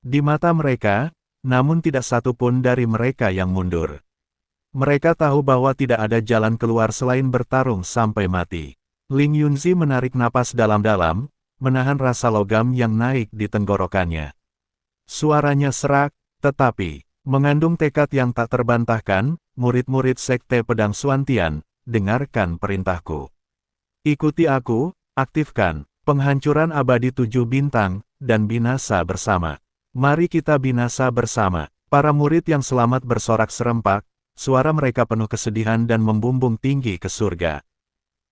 di mata mereka, namun tidak satu pun dari mereka yang mundur. Mereka tahu bahwa tidak ada jalan keluar selain bertarung sampai mati. Ling Yunzi menarik napas dalam-dalam, menahan rasa logam yang naik di tenggorokannya. Suaranya serak, tetapi mengandung tekad yang tak terbantahkan. Murid-murid Sekte Pedang Xuantian, dengarkan perintahku. Ikuti aku, aktifkan penghancuran abadi 7 bintang, dan binasa bersama. Mari kita binasa bersama. Para murid yang selamat bersorak serempak, suara mereka penuh kesedihan dan membumbung tinggi ke surga.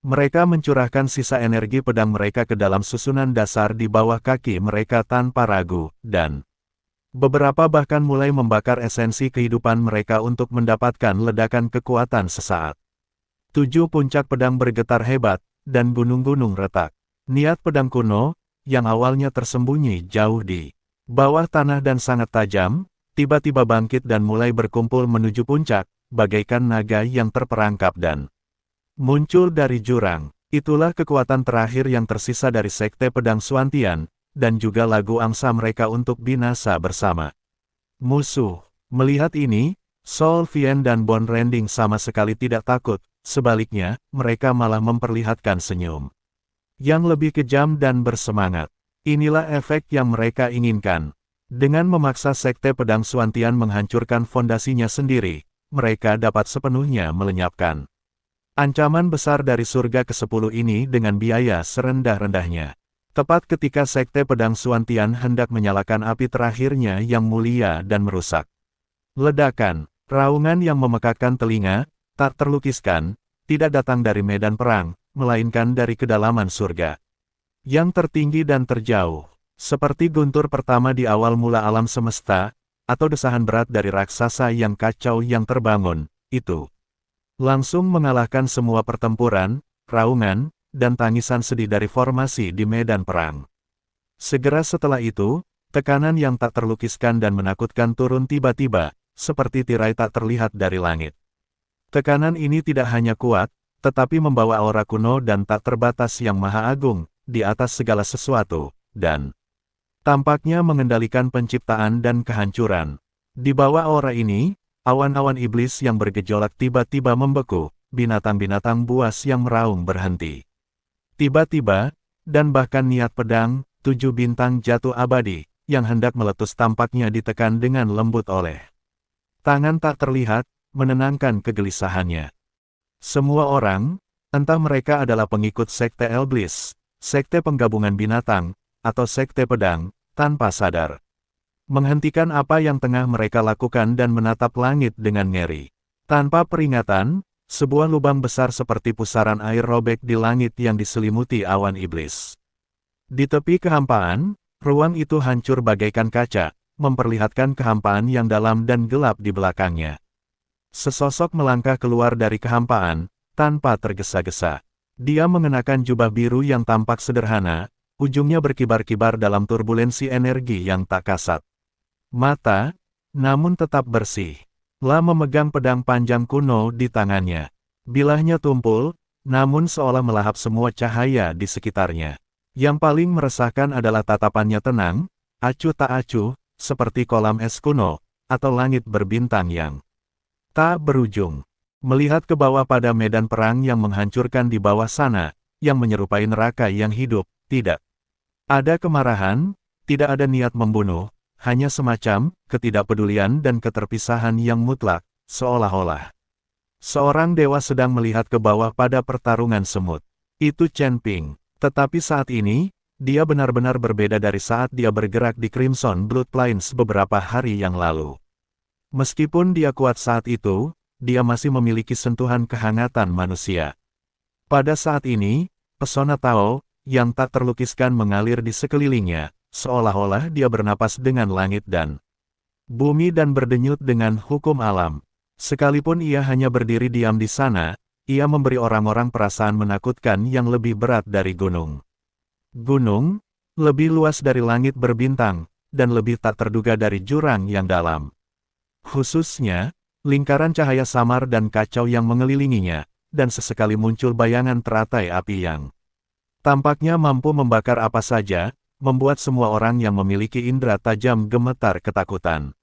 Mereka mencurahkan sisa energi pedang mereka ke dalam susunan dasar di bawah kaki mereka tanpa ragu, dan beberapa bahkan mulai membakar esensi kehidupan mereka untuk mendapatkan ledakan kekuatan sesaat. 7 puncak pedang bergetar hebat, dan gunung-gunung retak. Niat pedang kuno, yang awalnya tersembunyi jauh di bawah tanah dan sangat tajam, tiba-tiba bangkit dan mulai berkumpul menuju puncak, bagaikan naga yang terperangkap dan muncul dari jurang. Itulah kekuatan terakhir yang tersisa dari Sekte Pedang Xuantian, dan juga lagu angsa mereka untuk binasa bersama. Musuh. Melihat ini, Sol Vien dan Bon Rending sama sekali tidak takut, sebaliknya, mereka malah memperlihatkan senyum yang lebih kejam dan bersemangat. Inilah efek yang mereka inginkan. Dengan memaksa Sekte Pedang Xuantian menghancurkan fondasinya sendiri, mereka dapat sepenuhnya melenyapkan ancaman besar dari surga ke-10 ini dengan biaya serendah-rendahnya. Tepat ketika Sekte Pedang Xuantian hendak menyalakan api terakhirnya yang mulia dan merusak. Ledakan, raungan yang memekakkan telinga, tak terlukiskan, tidak datang dari medan perang, melainkan dari kedalaman surga yang tertinggi dan terjauh, seperti guntur pertama di awal mula alam semesta, atau desahan berat dari raksasa yang kacau yang terbangun, itu langsung mengalahkan semua pertempuran, raungan, dan tangisan sedih dari formasi di medan perang. Segera setelah itu, tekanan yang tak terlukiskan dan menakutkan turun tiba-tiba, seperti tirai tak terlihat dari langit. Tekanan ini tidak hanya kuat, tetapi membawa aura kuno dan tak terbatas yang maha agung, di atas segala sesuatu, dan tampaknya mengendalikan penciptaan dan kehancuran. Di bawah aura ini, awan-awan iblis yang bergejolak tiba-tiba membeku, binatang-binatang buas yang meraung berhenti. Tiba-tiba, dan bahkan niat pedang, 7 bintang jatuh abadi, yang hendak meletus tampaknya ditekan dengan lembut oleh tangan tak terlihat, menenangkan kegelisahannya. Semua orang, entah mereka adalah pengikut Sekte Iblis, Sekte Penggabungan Binatang, atau Sekte Pedang, tanpa sadar menghentikan apa yang tengah mereka lakukan dan menatap langit dengan ngeri. Tanpa peringatan, sebuah lubang besar seperti pusaran air robek di langit yang diselimuti awan iblis. Di tepi kehampaan, ruang itu hancur bagaikan kaca, memperlihatkan kehampaan yang dalam dan gelap di belakangnya. Sesosok melangkah keluar dari kehampaan, tanpa tergesa-gesa. Dia mengenakan jubah biru yang tampak sederhana, ujungnya berkibar-kibar dalam turbulensi energi yang tak kasat mata, namun tetap bersih. Lah memegang pedang panjang kuno di tangannya. Bilahnya tumpul, namun seolah melahap semua cahaya di sekitarnya. Yang paling meresahkan adalah tatapannya tenang, acuh tak acuh, seperti kolam es kuno, atau langit berbintang yang tak berujung. Melihat ke bawah pada medan perang yang menghancurkan di bawah sana, yang menyerupai neraka yang hidup, tidak ada kemarahan, tidak ada niat membunuh, hanya semacam ketidakpedulian dan keterpisahan yang mutlak, seolah-olah seorang dewa sedang melihat ke bawah pada pertarungan semut. Itu Chen Ping. Tetapi saat ini, dia benar-benar berbeda dari saat dia bergerak di Crimson Blood Plains beberapa hari yang lalu. Meskipun dia kuat saat itu, dia masih memiliki sentuhan kehangatan manusia. Pada saat ini, pesona Tao, yang tak terlukiskan mengalir di sekelilingnya, seolah-olah dia bernapas dengan langit dan bumi dan berdenyut dengan hukum alam. Sekalipun ia hanya berdiri diam di sana, ia memberi orang-orang perasaan menakutkan yang lebih berat dari gunung. Gunung, lebih luas dari langit berbintang, dan lebih tak terduga dari jurang yang dalam. Khususnya, lingkaran cahaya samar dan kacau yang mengelilinginya, dan sesekali muncul bayangan teratai api yang tampaknya mampu membakar apa saja, membuat semua orang yang memiliki indera tajam gemetar ketakutan.